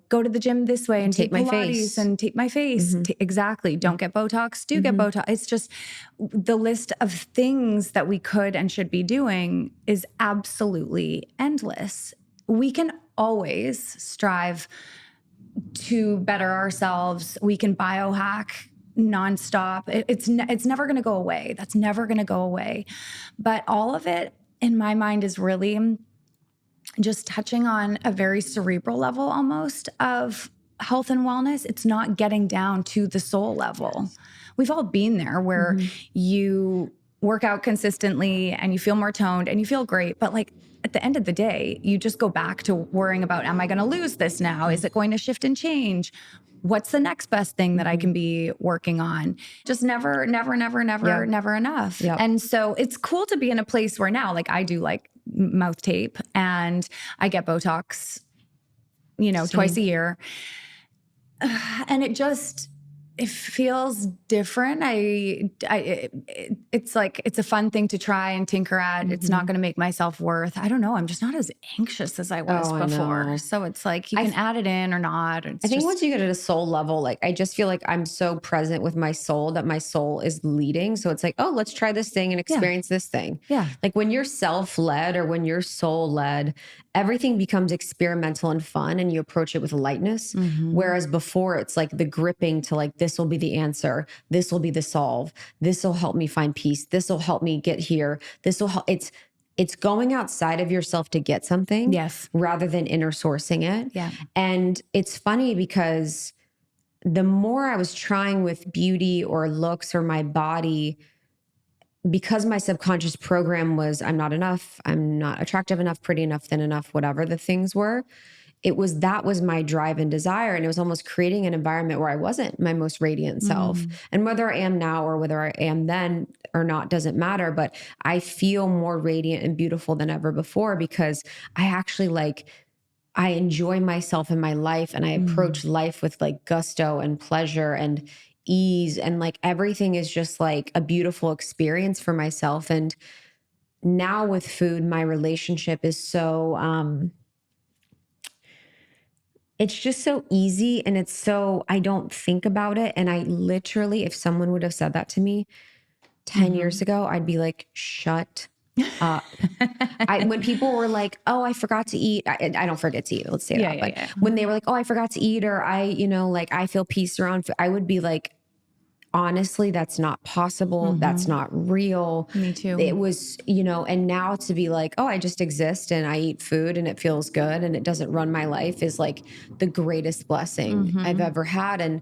go to the gym this way and tape my Pilates face. and tape my face. Exactly. Don't get Botox. Do get Botox. It's just the list of things that we could and should be doing is absolutely endless. We can always strive to better ourselves. We can biohack nonstop. It's never going to go away. That's never going to go away. But all of it, in my mind, is really just touching on a very cerebral level almost of health and wellness. It's not getting down to the soul level. We've all been there where you work out consistently and you feel more toned and you feel great. But like at the end of the day, you just go back to worrying about, am I going to lose this now? Is it going to shift and change? What's the next best thing that I can be working on? Just never enough. Yep. And so it's cool to be in a place where now, like I do like mouth tape and I get Botox, twice a year. And it feels different. It's like, it's a fun thing to try and tinker at. It's not going to make my self-worth. I don't know. I'm just not as anxious as I was before. So it's like, you can add it in or not. I think once you get at a soul level, like, I just feel like I'm so present with my soul that my soul is leading. So it's like, oh, let's try this thing and experience this thing. Yeah. Like when you're self-led or when you're soul-led, everything becomes experimental and fun and you approach it with lightness. Whereas before it's like the gripping to like, this will be the answer. This will be the solve. This will help me find peace. This will help me get here. This will help. It's going outside of yourself to get something. Yes. Rather than inner sourcing it. Yeah. And it's funny because the more I was trying with beauty or looks or my body, because my subconscious program was, I'm not enough, I'm not attractive enough, pretty enough, thin enough, whatever the things were, that was my drive and desire. And it was almost creating an environment where I wasn't my most radiant self. And whether I am now or whether I am then or not doesn't matter, but I feel more radiant and beautiful than ever before because I actually I enjoy myself in my life and I approach life with like gusto and pleasure and ease, and like everything is just like a beautiful experience for myself. And now with food, my relationship is so it's just so easy, and it's so, I don't think about it. And I literally, if someone would have said that to me 10 years ago, I'd be like, shut up. When people were like, oh, I forgot to eat. I don't forget to eat. Let's say that. But when they were like, oh, I forgot to eat, or I feel peace around food, I would be like, honestly, that's not possible. That's not real. Me too. It was, and now to be like, oh, I just exist and I eat food and it feels good and it doesn't run my life is like the greatest blessing I've ever had. And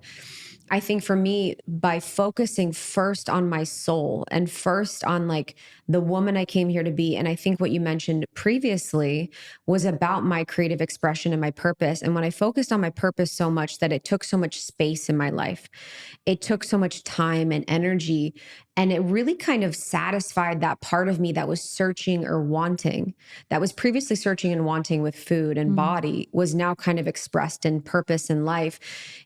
I think for me, by focusing first on my soul and first on like the woman I came here to be, and I think what you mentioned previously was about my creative expression and my purpose. And when I focused on my purpose so much that it took so much space in my life, it took so much much time and energy. And it really kind of satisfied that part of me that was searching or wanting, that was previously searching and wanting with food and body, was now kind of expressed in purpose in life.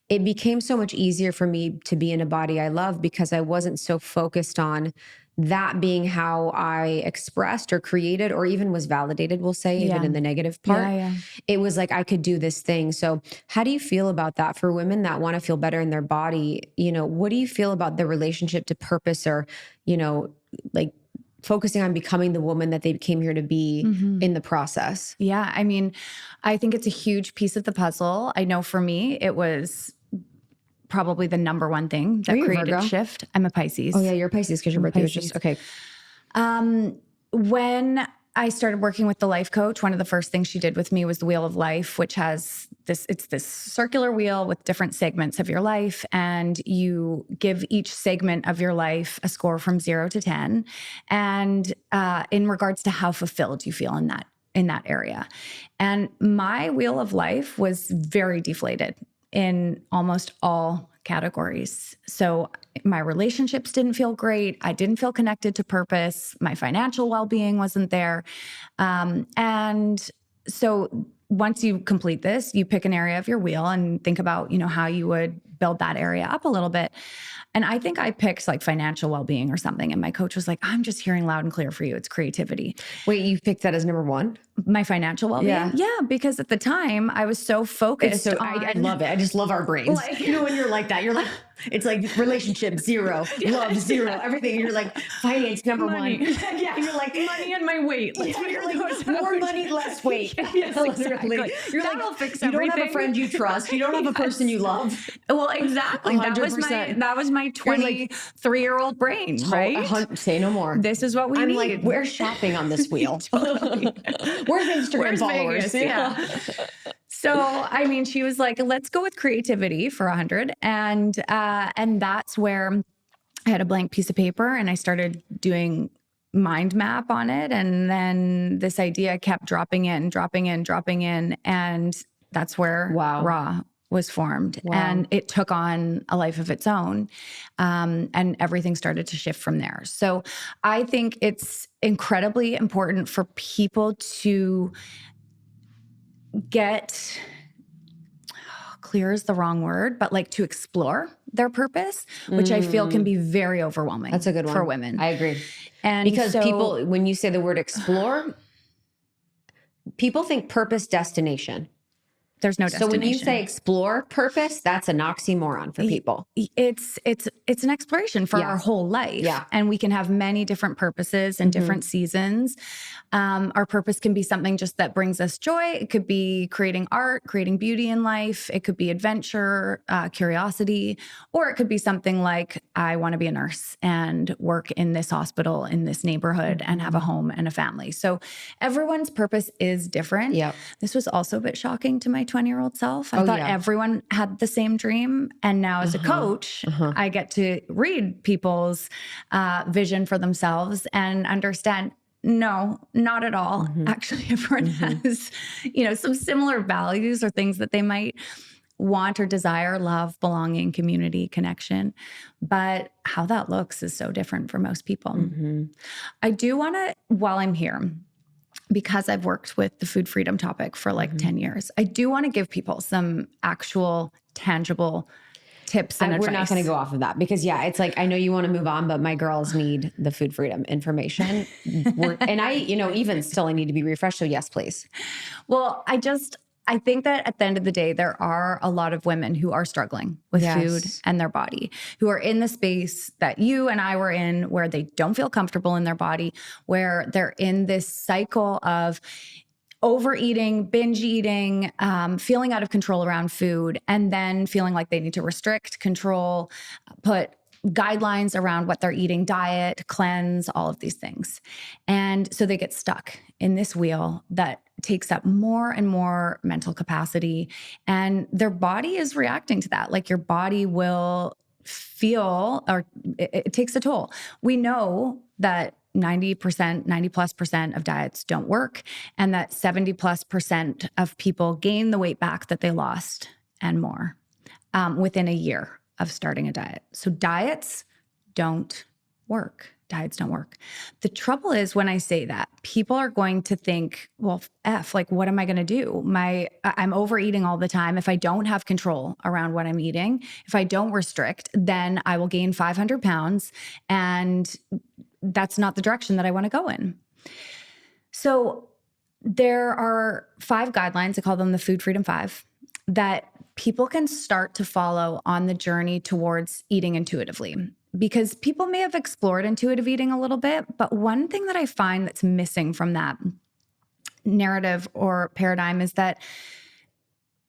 It became so much easier for me to be in a body I love because I wasn't so focused on that being how I expressed or created or even was validated, we'll say, even in the negative part. It was like I could do this thing. So how do you feel about that for women that want to feel better in their body? You know, what do you feel about the relationship to purpose or, you know, like focusing on becoming the woman that they came here to be in the process? Yeah. I mean, I think it's a huge piece of the puzzle. I know for me, it was probably the number one thing that created shift. I'm a Pisces. Oh yeah, you're a Pisces because your birthday was just, okay. When I started working with the life coach, one of the first things she did with me was the Wheel of Life, which has it's this circular wheel with different segments of your life. And you give each segment of your life a score from 0 to 10. And in regards to how fulfilled you feel in that area. And my Wheel of Life was very deflated in almost all categories. So my relationships didn't feel great. I didn't feel connected to purpose. My financial well-being wasn't there. And so once you complete this, you pick an area of your wheel and think about, you know, how you would build that area up a little bit. And I think I picked like financial well-being or something. And my coach was like, I'm just hearing loud and clear for you. It's creativity. Wait, you picked that as number one? My financial well-being? Yeah, because at the time I was so focused on... I love it. I just love our brains. Like, you know, when you're like that, you're like, it's like relationship 0, love 0, everything. You're like, finance number money. 1. Yeah, you're like, money and my weight. Yeah, you're like, more money, less weight. Yes, exactly. You're That'll like, fix you everything. don't have a friend you trust. You don't have a person you love. Well, exactly. 100%. That was my 23-year-old brain, right? Say no more. This is what we I'm need. like, we're shopping on this wheel. Where's Instagram followers? Vegas? Yeah. So, I mean, she was like, let's go with creativity for 100. And that's where I had a blank piece of paper and I started doing mind map on it. And then this idea kept dropping in. And that's where Raw was formed. Wow. And it took on a life of its own. And everything started to shift from there. So I think it's incredibly important for people to get clear is the wrong word, but like to explore their purpose, which I feel can be very overwhelming. That's a good one for women. I agree. And because people, when you say the word explore, people think purpose, destination. There's no destination. So when you say explore purpose, that's an oxymoron for people. It's an exploration for our whole life. Yeah. And we can have many different purposes and different seasons. Our purpose can be something just that brings us joy. It could be creating art, creating beauty in life. It could be adventure, curiosity, or it could be something like, I want to be a nurse and work in this hospital, in this neighborhood, and have a home and a family. So everyone's purpose is different. Yep. This was also a bit shocking to my 20-year-old self. I thought everyone had the same dream. And now as a coach, I get to read people's vision for themselves and understand, no, not at all. Actually, everyone has, some similar values or things that they might want or desire: love, belonging, community, connection. But how that looks is so different for most people. I do want to, while I'm here, because I've worked with the food freedom topic for like 10 years, I do want to give people some actual tangible tips and advice. We're not going to go off of that because it's like, I know you want to move on, but my girls need the food freedom information. And I, even still, I need to be refreshed. So yes, please. Well, I think that at the end of the day, there are a lot of women who are struggling with food and their body, who are in the space that you and I were in, where they don't feel comfortable in their body, where they're in this cycle of overeating, binge eating, feeling out of control around food, and then feeling like they need to restrict, control, put guidelines around what they're eating, diet, cleanse, all of these things. And so they get stuck in this wheel that takes up more and more mental capacity, and their body is reacting to that. Like your body will feel, or it takes a toll. We know that 90+ % of diets don't work, and that 70+ % of people gain the weight back that they lost and more within a year of starting a diet. So diets don't work. Diets don't work. The trouble is when I say that, people are going to think, well, like, what am I going to do? I'm overeating all the time. If I don't have control around what I'm eating, if I don't restrict, then I will gain 500 pounds. And that's not the direction that I want to go in. So there are 5 guidelines, I call them the Food Freedom 5, that people can start to follow on the journey towards eating intuitively. Because people may have explored intuitive eating a little bit, but one thing that I find that's missing from that narrative or paradigm is that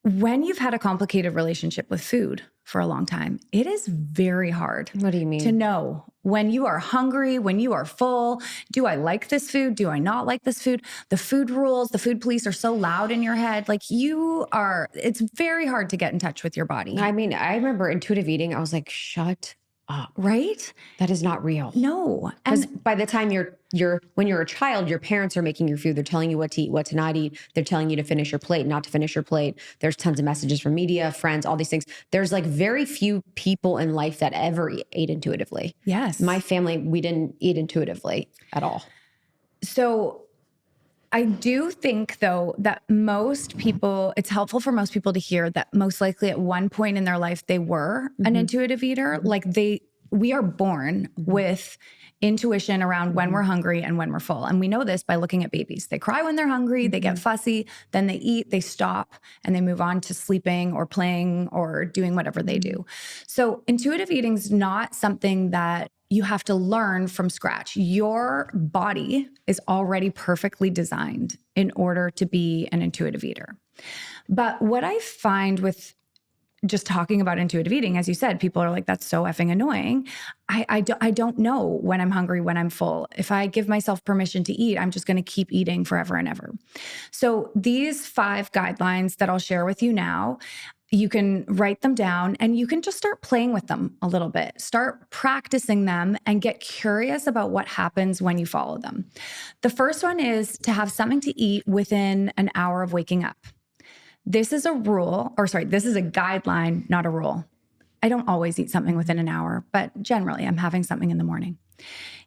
when you've had a complicated relationship with food for a long time, it is very hard. What do you mean? To know when you are hungry, when you are full. Do I like this food? Do I not like this food? The food rules, the food police are so loud in your head. Like it's very hard to get in touch with your body. I mean, I remember intuitive eating. I was like, shut up. Right? That is not real. No. Because by the time when you're a child, your parents are making your food. They're telling you what to eat, what to not eat. They're telling you to finish your plate, not to finish your plate. There's tons of messages from media, friends, all these things. There's like very few people in life that ever ate intuitively. Yes. My family, we didn't eat intuitively at all. So I do think, though, that it's helpful for most people to hear that most likely at one point in their life, they were an intuitive eater. Like we are born with intuition around when we're hungry and when we're full. And we know this by looking at babies. They cry when they're hungry, they get fussy, then they eat, they stop, and they move on to sleeping or playing or doing whatever they do. So intuitive eating is not something that you have to learn from scratch. Your body is already perfectly designed in order to be an intuitive eater. But what I find with just talking about intuitive eating, as you said, people are like, that's so effing annoying. I don't know when I'm hungry, when I'm full. If I give myself permission to eat, I'm just going to keep eating forever and ever. So these 5 guidelines that I'll share with you now, you can write them down and you can just start playing with them a little bit. Start practicing them and get curious about what happens when you follow them. The first one is to have something to eat within an hour of waking up. This is a guideline, not a rule. I don't always eat something within an hour, but generally I'm having something in the morning.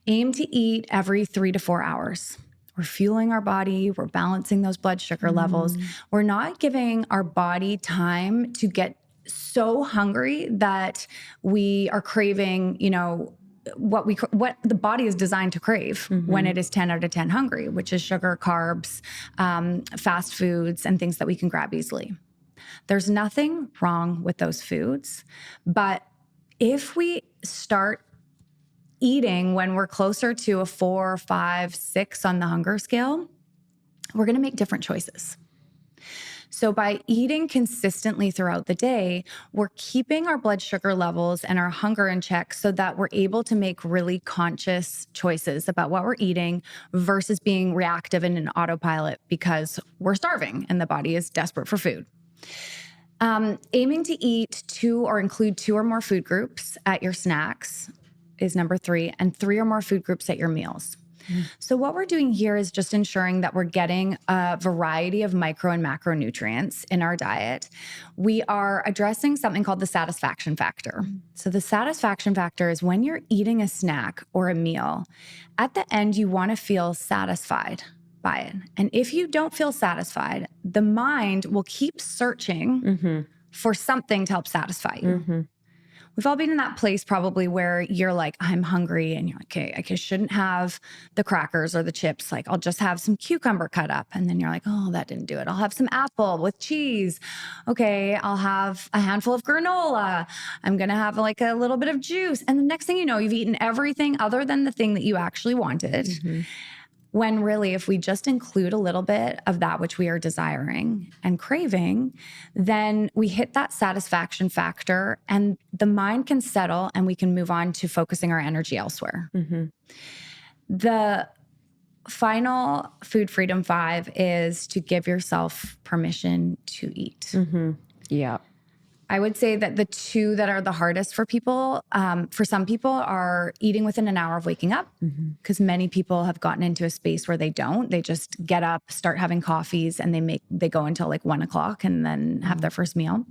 Aim to eat every 3 to 4 hours. We're fueling our body. We're balancing those blood sugar levels. We're not giving our body time to get so hungry that we are craving, what the body is designed to crave when it is 10 out of 10 hungry, which is sugar, carbs, fast foods, and things that we can grab easily. There's nothing wrong with those foods, but if we start eating when we're closer to a 4, 5, 6 on the hunger scale, we're going to make different choices. So by eating consistently throughout the day, we're keeping our blood sugar levels and our hunger in check so that we're able to make really conscious choices about what we're eating versus being reactive in an autopilot because we're starving and the body is desperate for food. Aiming to eat 2 or include 2 or more food groups at your snacks is number 3, and 3 or more food groups at your meals. So what we're doing here is just ensuring that we're getting a variety of micro and macronutrients in our diet. We are addressing something called the satisfaction factor. So the satisfaction factor is when you're eating a snack or a meal, at the end, you want to feel satisfied by it. And if you don't feel satisfied, the mind will keep searching for something to help satisfy you. We've all been in that place probably where you're like, I'm hungry. And you're like, okay, I shouldn't have the crackers or the chips. Like, I'll just have some cucumber cut up. And then you're like, oh, that didn't do it. I'll have some apple with cheese. Okay, I'll have a handful of granola. I'm going to have like a little bit of juice. And the next thing you know, you've eaten everything other than the thing that you actually wanted. When really, if we just include a little bit of that which we are desiring and craving, then we hit that satisfaction factor and the mind can settle and we can move on to focusing our energy elsewhere. The final Food Freedom 5 is to give yourself permission to eat. Yeah. I would say that the 2 that are the hardest for people, for some people, are eating within an hour of waking up, because many people have gotten into a space where they don't. They just get up, start having coffees, and they go until like 1 o'clock and then have their first meal.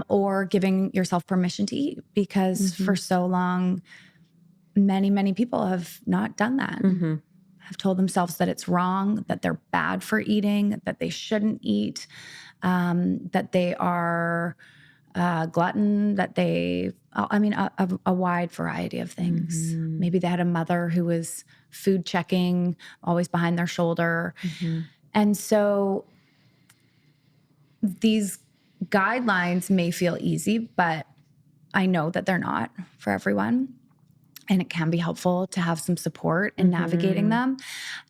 or giving yourself permission to eat, because for so long, many, many people have not done that. Have told themselves that it's wrong, that they're bad for eating, that they shouldn't eat, that they are glutton, that a wide variety of things. Maybe they had a mother who was food checking, always behind their shoulder. And so these guidelines may feel easy, but I know that they're not for everyone. And it can be helpful to have some support in navigating them.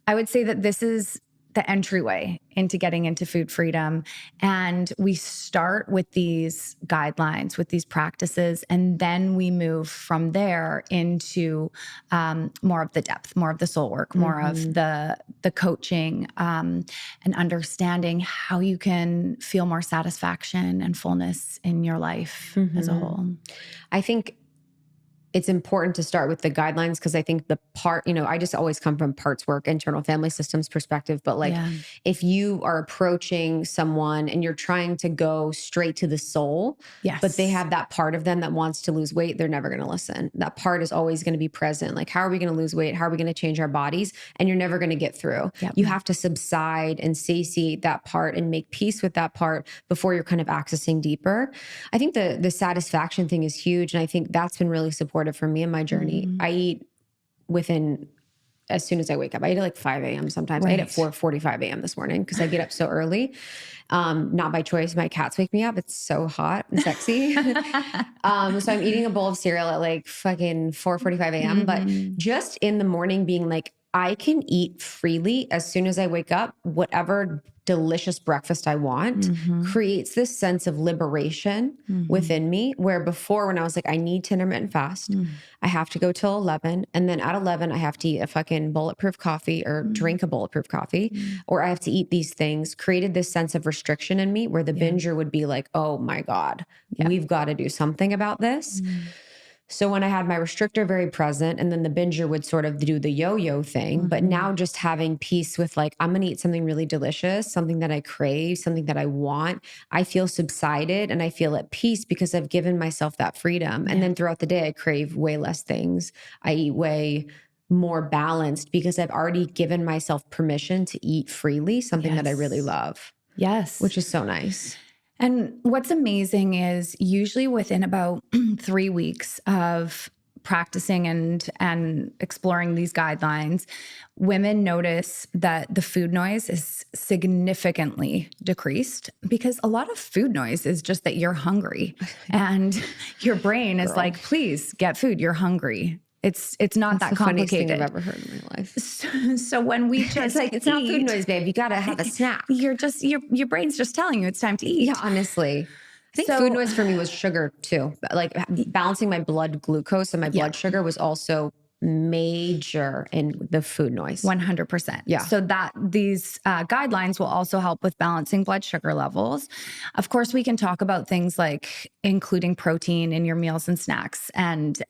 I would say that this is the entryway into getting into food freedom. And we start with these guidelines, with these practices, and then we move from there into more of the depth, more of the soul work, more of the coaching, and understanding how you can feel more satisfaction and fullness in your life as a whole. I think it's important to start with the guidelines, because I think the part, I just always come from parts work, internal family systems perspective. But if you are approaching someone and you're trying to go straight to the soul, but they have that part of them that wants to lose weight, they're never going to listen. That part is always going to be present. Like, how are we going to lose weight? How are we going to change our bodies? And you're never going to get through. You have to subside and satiate that part and make peace with that part before you're kind of accessing deeper. I think the satisfaction thing is huge. And I think that's been really supportive for me in my journey. I eat as soon as I wake up. I eat at like 5 a.m. sometimes. I ate at 4:45 a.m. this morning because I get up so early. Not by choice. My cats wake me up. It's so hot and sexy. So I'm eating a bowl of cereal at like fucking 4:45 a.m. But just in the morning being like, I can eat freely as soon as I wake up, whatever delicious breakfast I want, creates this sense of liberation within me, where before, when I was like, I need to intermittent fast, I have to go till 11. And then at 11, I have to eat a fucking bulletproof coffee or drink a bulletproof coffee, or I have to eat these things, created this sense of restriction in me where the binger would be like, oh my God, we've got to do something about this. So when I had my restrictor very present, and then the binger would sort of do the yo-yo thing, but now just having peace with like, I'm going to eat something really delicious, something that I crave, something that I want. I feel subsided and I feel at peace because I've given myself that freedom. And then throughout the day, I crave way less things. I eat way more balanced because I've already given myself permission to eat freely, something that I really love. Yes. Which is so nice. And what's amazing is usually within about 3 weeks of practicing and exploring these guidelines, women notice that the food noise is significantly decreased, because a lot of food noise is just that you're hungry and your brain is like, please get food. You're hungry. It's not that complicated. That's the funniest thing I've ever heard in my life. So when we just it's not food noise, babe. You got to have a snack. Your brain's just telling you it's time to eat. Yeah, honestly. I think food noise for me was sugar too. Like balancing my blood glucose and my blood sugar was also major in the food noise. 100%. Yeah. So that these guidelines will also help with balancing blood sugar levels. Of course, we can talk about things like including protein in your meals and snacks, and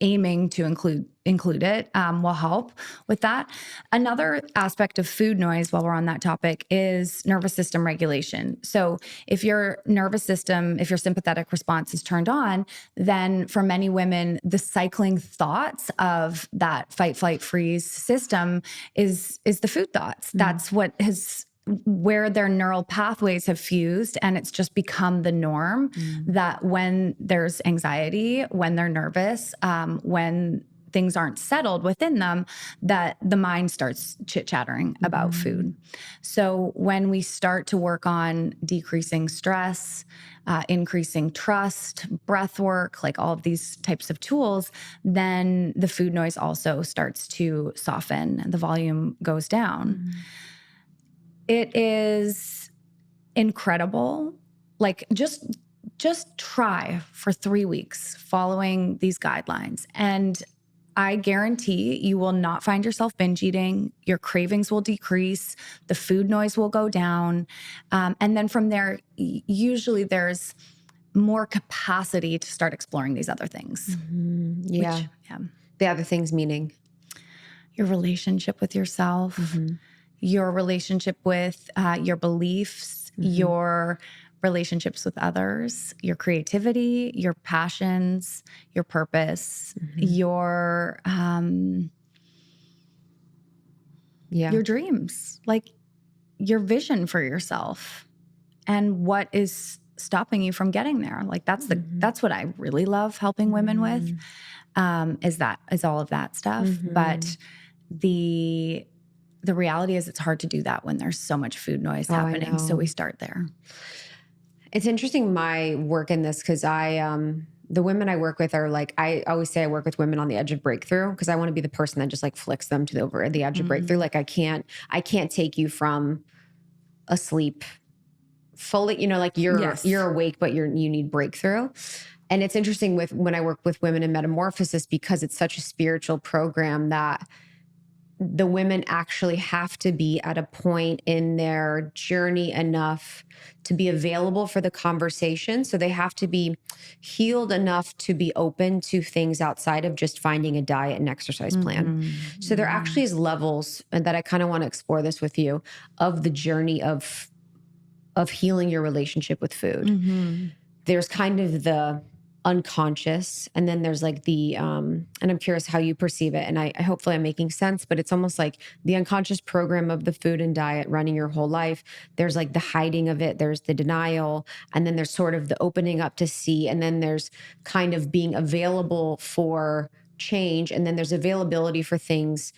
aiming to include it will help with that. Another aspect of food noise, while we're on that topic, is nervous system regulation. So if your nervous system, if your sympathetic response is turned on, then for many women, the cycling thoughts of that fight, flight, freeze system is the food thoughts. That's where their neural pathways have fused, and it's just become the norm that when there's anxiety, when they're nervous, when things aren't settled within them, that the mind starts chit-chattering about food. So when we start to work on decreasing stress, increasing trust, breath work, like all of these types of tools, then the food noise also starts to soften and the volume goes down. It is incredible. Like just try for 3 weeks following these guidelines. And I guarantee you will not find yourself binge eating. Your cravings will decrease. The food noise will go down. And then from there, usually there's more capacity to start exploring these other things. The other things meaning? Your relationship with yourself, your relationship with your beliefs, your relationships with others, your creativity, your passions, your purpose, your dreams, like your vision for yourself, and what is stopping you from getting there. Like that's what I really love helping women with, is all of that stuff. But the reality is it's hard to do that when there's so much food noise happening. So we start there. It's interesting, my work in this, because the women I work with are like, I always say I work with women on the edge of breakthrough, because I want to be the person that just like flicks them to over the edge of breakthrough. Like I can't take you from asleep fully, you know, like you're awake, but you need breakthrough. And it's interesting when I work with women in metamorphosis, because it's such a spiritual program that the women actually have to be at a point in their journey enough to be available for the conversation. So they have to be healed enough to be open to things outside of just finding a diet and exercise plan. So there actually is levels, and that I kind of want to explore this with you, of the journey of healing your relationship with food. There's kind of the unconscious, and then there's like the and I'm curious how you perceive it, and I hopefully I'm making sense, but it's almost like the unconscious program of the food and diet running your whole life. There's like the hiding of it, there's the denial, and then there's sort of the opening up to see, and then there's kind of being available for change, and then there's availability for things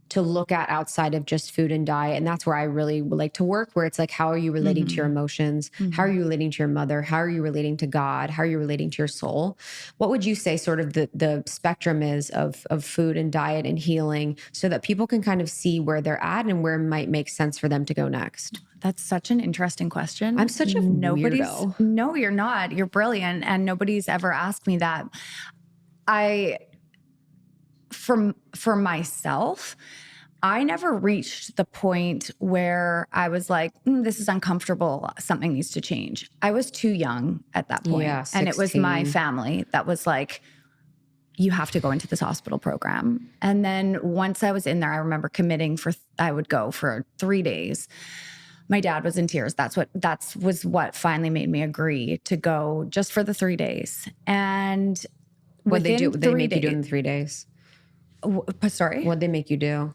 to look at outside of just food and diet. And that's where I really would like to work, where it's like, how are you relating to your emotions? How are you relating to your mother? How are you relating to God? How are you relating to your soul? What would you say sort of the spectrum is of food and diet and healing, so that people can kind of see where they're at and where it might make sense for them to go next? That's such an interesting question. I'm such a weirdo. No, you're not. You're brilliant. And nobody's ever asked me that. For myself, I never reached the point where I was like, this is uncomfortable, something needs to change. I was too young at that point. Yeah, and it was my family that was like, you have to go into this hospital program. And then once I was in there, I remember committing I would go for 3 days. My dad was in tears. That was what finally made me agree to go just for the 3 days. And what they make you do in 3 days? Sorry? What'd they make you do?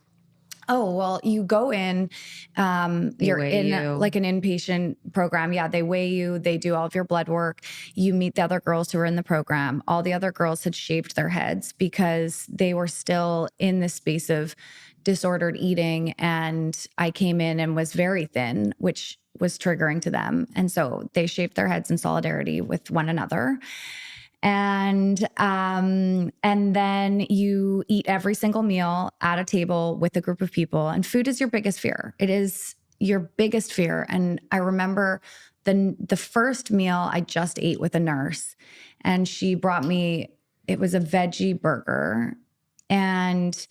Oh, well, you go in, you're in like an inpatient program. Yeah, they weigh you. They do all of your blood work. You meet the other girls who are in the program. All the other girls had shaved their heads because they were still in this space of disordered eating. And I came in and was very thin, which was triggering to them. And so they shaved their heads in solidarity with one another. And then you eat every single meal at a table with a group of people, and food is your biggest fear. It is your biggest fear. And I remember the first meal I just ate with a nurse, and she brought me, it was a veggie burger, and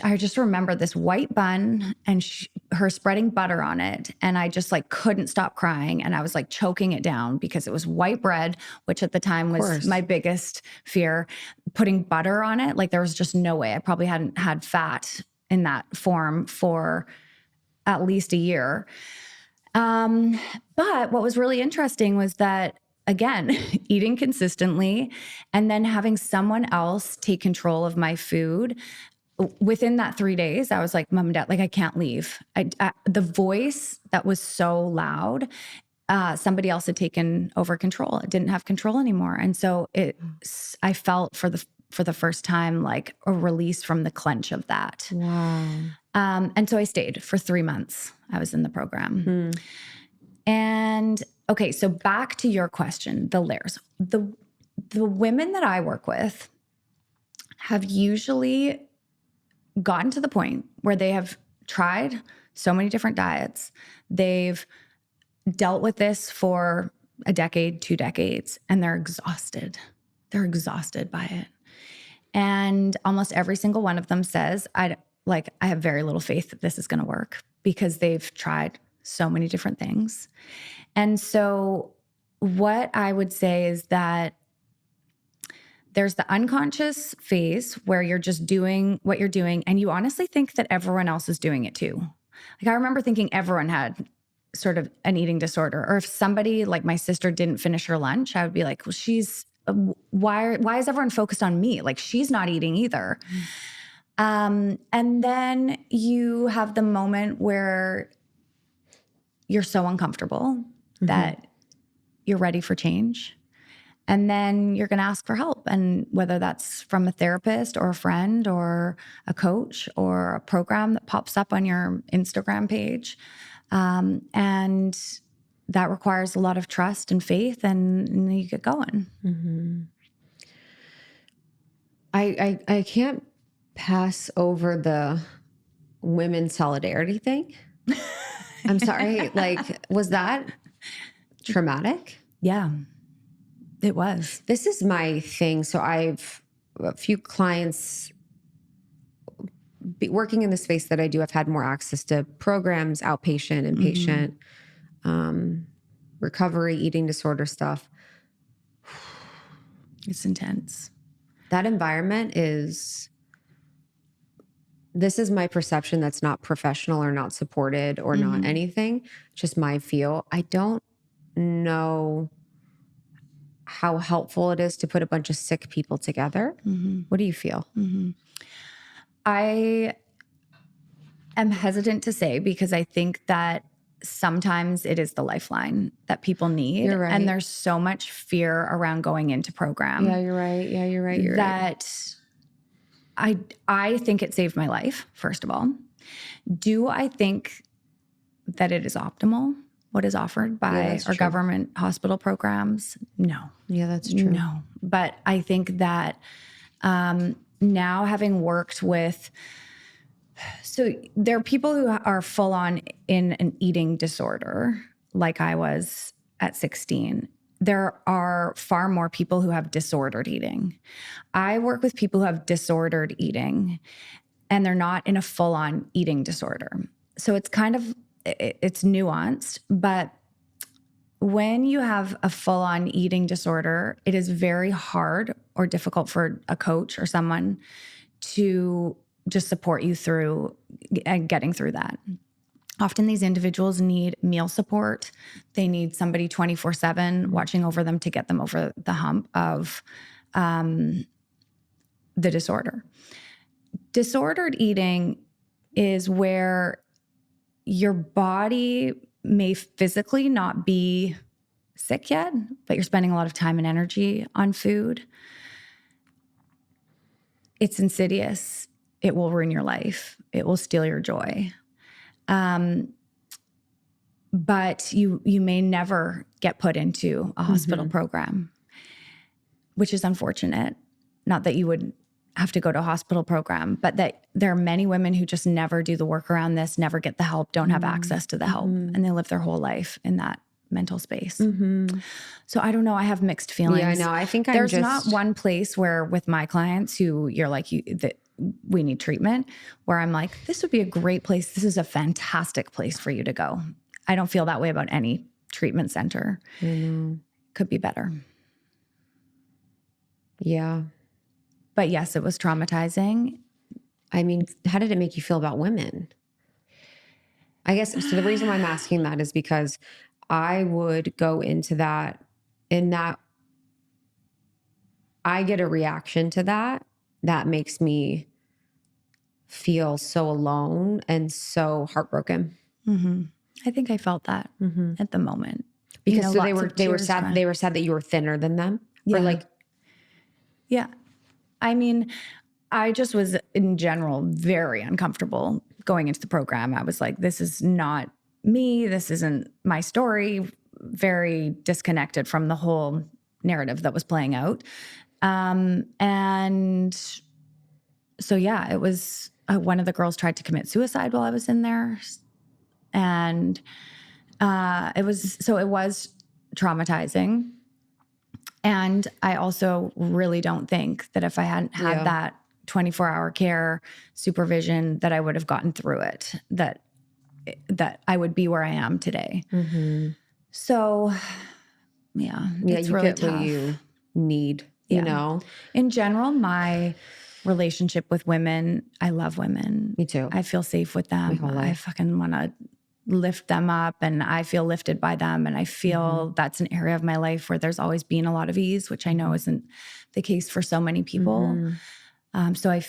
I just remember this white bun and her spreading butter on it. And I just like couldn't stop crying. And I was like choking it down because it was white bread, which at the time was my biggest fear. Putting butter on it, like there was just no way. I probably hadn't had fat in that form for at least a year. But what was really interesting was that, again, eating consistently and then having someone else take control of my food. Within that 3 days, I was like, Mom and Dad, like I can't leave. The voice that was so loud, somebody else had taken over control. It didn't have control anymore. And so I felt for the first time like a release from the clench of that. Wow. And so I stayed for 3 months. I was in the program. And okay, so back to your question, the layers. The women that I work with have usually gotten to the point where they have tried so many different diets. They've dealt with this for a decade, 2 decades, and they're exhausted. They're exhausted by it. And almost every single one of them says, I have very little faith that this is going to work, because they've tried so many different things. And so what I would say is that there's the unconscious phase where you're just doing what you're doing, and you honestly think that everyone else is doing it too. Like I remember thinking everyone had sort of an eating disorder, or if somebody like my sister didn't finish her lunch, I would be like, well, why is everyone focused on me? Like, she's not eating either. And then you have the moment where you're so uncomfortable that you're ready for change. And then you're going to ask for help. And whether that's from a therapist or a friend or a coach or a program that pops up on your Instagram page. And that requires a lot of trust and faith, and then you get going. I can't pass over the women solidarity thing. I'm sorry. Like, was that traumatic? Yeah, it was. This is my thing. So I've a few clients working in the space that I do. I've had more access to programs, outpatient, inpatient, recovery, eating disorder stuff. It's intense. That environment this is my perception, that's not professional or not supported or not anything, just my feel. I don't know how helpful it is to put a bunch of sick people together. What do you feel? I am hesitant to say, because I think that sometimes it is the lifeline that people need. You're right. And there's so much fear around going into program. Yeah, you're right. Yeah, you're right. You're right. I think it saved my life, first of all. Do I think that it is optimal, what is offered by our government hospital programs? No. Yeah, that's true. No. But I think that now, having worked with, so there are people who are full on in an eating disorder, like I was at 16. There are far more people who have disordered eating. I work with people who have disordered eating, and they're not in a full on eating disorder. So it's it's nuanced, but when you have a full on eating disorder, it is very hard or difficult for a coach or someone to just support you through getting through that. Often these individuals need meal support. They need somebody 24/7 watching over them to get them over the hump of the disorder. Disordered eating is where your body may physically not be sick yet, but you're spending a lot of time and energy on food. It's insidious. It will ruin your life. It will steal your joy. But you may never get put into a hospital program, which is unfortunate. Not that you would have to go to a hospital program, but that there are many women who just never do the work around this, never get the help, don't have access to the help, and they live their whole life in that mental space. So I don't know. I have mixed feelings. Yeah, I know. I think there's not one place where with my clients who you're like, that we need treatment, where I'm like, this would be a great place. This is a fantastic place for you to go. I don't feel that way about any treatment center. Could be better. Yeah. But yes, it was traumatizing. I mean, how did it make you feel about women? I guess, so the reason why I'm asking that is because I would go into that, in that I get a reaction to that makes me feel so alone and so heartbroken. I think I felt that at the moment. Because so they were sad. They were sad that you were thinner than them. Yeah. Or like, yeah. I mean, I just was in general very uncomfortable going into the program. I was like, this is not me. This isn't my story. Very disconnected from the whole narrative that was playing out. And so, yeah, it was one of the girls tried to commit suicide while I was in there. And it was traumatizing. And I also really don't think that if I hadn't had that 24-hour care supervision, that I would have gotten through it, that I would be where I am today. So, yeah, it's you really get tough. what you need, you know? In general, my relationship with women, I love women. Me too. I feel safe with them. I fucking want to lift them up and I feel lifted by them. And I feel that's an area of my life where there's always been a lot of ease, which I know isn't the case for so many people. So I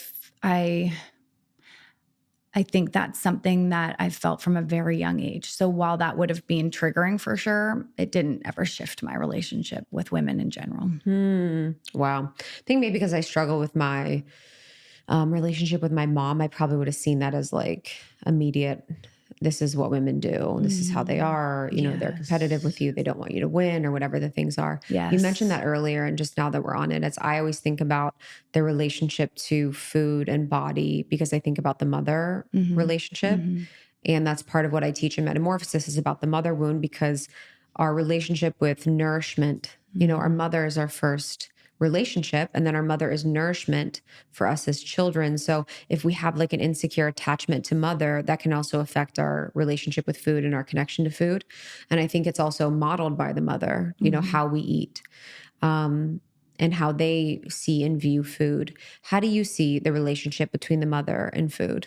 think that's something that I felt from a very young age. So while that would have been triggering for sure, it didn't ever shift my relationship with women in general. Wow. I think maybe because I struggle with my relationship with my mom, I probably would have seen that as like immediate. This is what women do. This is how they are. You know, they're competitive with you. They don't want you to win or whatever the things are. Yes. You mentioned that earlier. And just now that we're on it, as I always think about the relationship to food and body, because I think about the mother relationship. And that's part of what I teach in Metamorphosis is about the mother wound, because our relationship with nourishment, you know, our mother is our first relationship, and then our mother is nourishment for us as children. So if we have like an insecure attachment to mother, that can also affect our relationship with food and our connection to food. And I think it's also modeled by the mother, you know, how we eat, and how they see and view food. How do you see the relationship between the mother and food?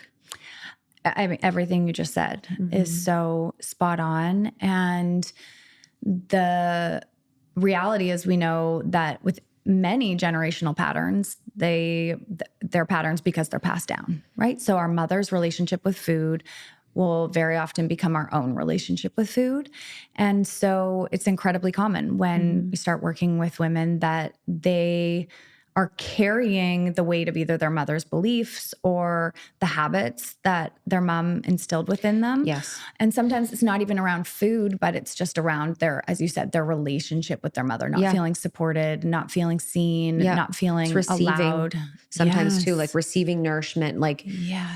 I mean, everything you just said is so spot on. And the reality is we know that with many generational patterns, they're patterns because they're passed down, right? So our mother's relationship with food will very often become our own relationship with food. And so it's incredibly common when we start working with women that they are carrying the weight of either their mother's beliefs or the habits that their mom instilled within them. Yes. And sometimes it's not even around food, but it's just around their, as you said, their relationship with their mother, not feeling supported, not feeling seen, not feeling allowed. Sometimes too, like receiving nourishment, like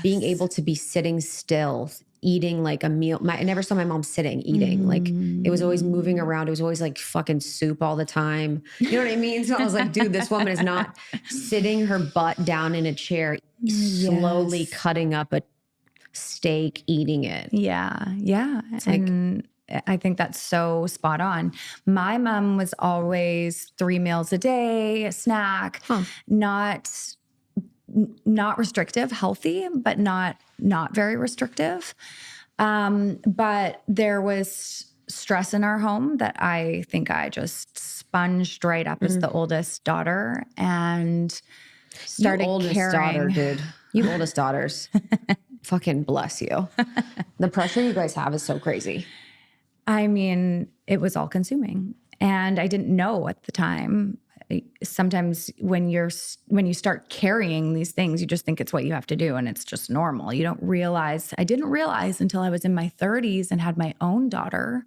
being able to be sitting still, eating like a meal. I never saw my mom sitting, eating. Like it was always moving around. It was always like fucking soup all the time. You know what I mean? So I was like, dude, this woman is not sitting her butt down in a chair, slowly cutting up a steak, eating it. Yeah. And I think that's so spot on. My mom was always 3 meals a day, a snack, not restrictive, healthy, but not very restrictive. But there was stress in our home that I think I just sponged right up as the oldest daughter and started Daughter, dude. You oldest daughters. Fucking bless you. The pressure you guys have is so crazy. I mean, it was all consuming. And I didn't know at the time. Sometimes when you start carrying these things, you just think it's what you have to do and it's just normal. You don't realize, I didn't realize until I was in my 30s and had my own daughter.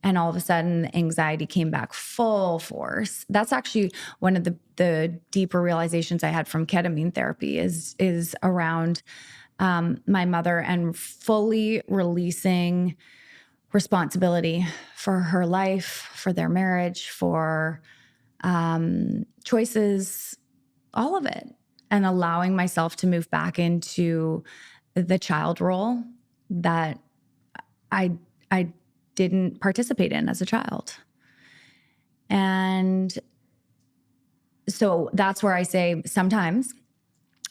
And all of a sudden the anxiety came back full force. That's actually one of the deeper realizations I had from ketamine therapy is around my mother and fully releasing responsibility for her life, for their marriage, for choices, all of it, and allowing myself to move back into the child role that I didn't participate in as a child. And so that's where I say sometimes,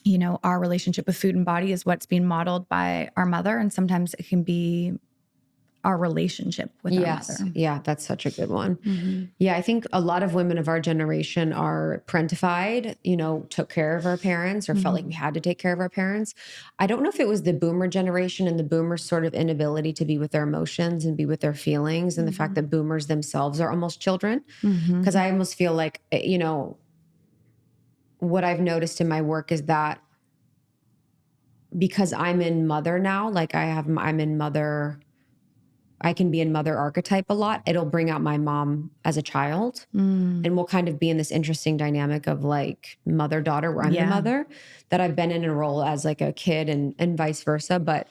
you know, our relationship with food and body is what's being modeled by our mother, and sometimes it can be our relationship with our mother. Yeah, that's such a good one. Yeah, I think a lot of women of our generation are parentified, you know, took care of our parents or felt like we had to take care of our parents. I don't know if it was the boomer generation and the boomers' sort of inability to be with their emotions and be with their feelings, and the fact that boomers themselves are almost children. Because I almost feel like, you know, what I've noticed in my work is that because I'm in mother now, like I'm in mother, I can be in mother archetype a lot. It'll bring out my mom as a child. And we'll kind of be in this interesting dynamic of like mother-daughter where I'm the mother, that I've been in a role as like a kid and vice versa. But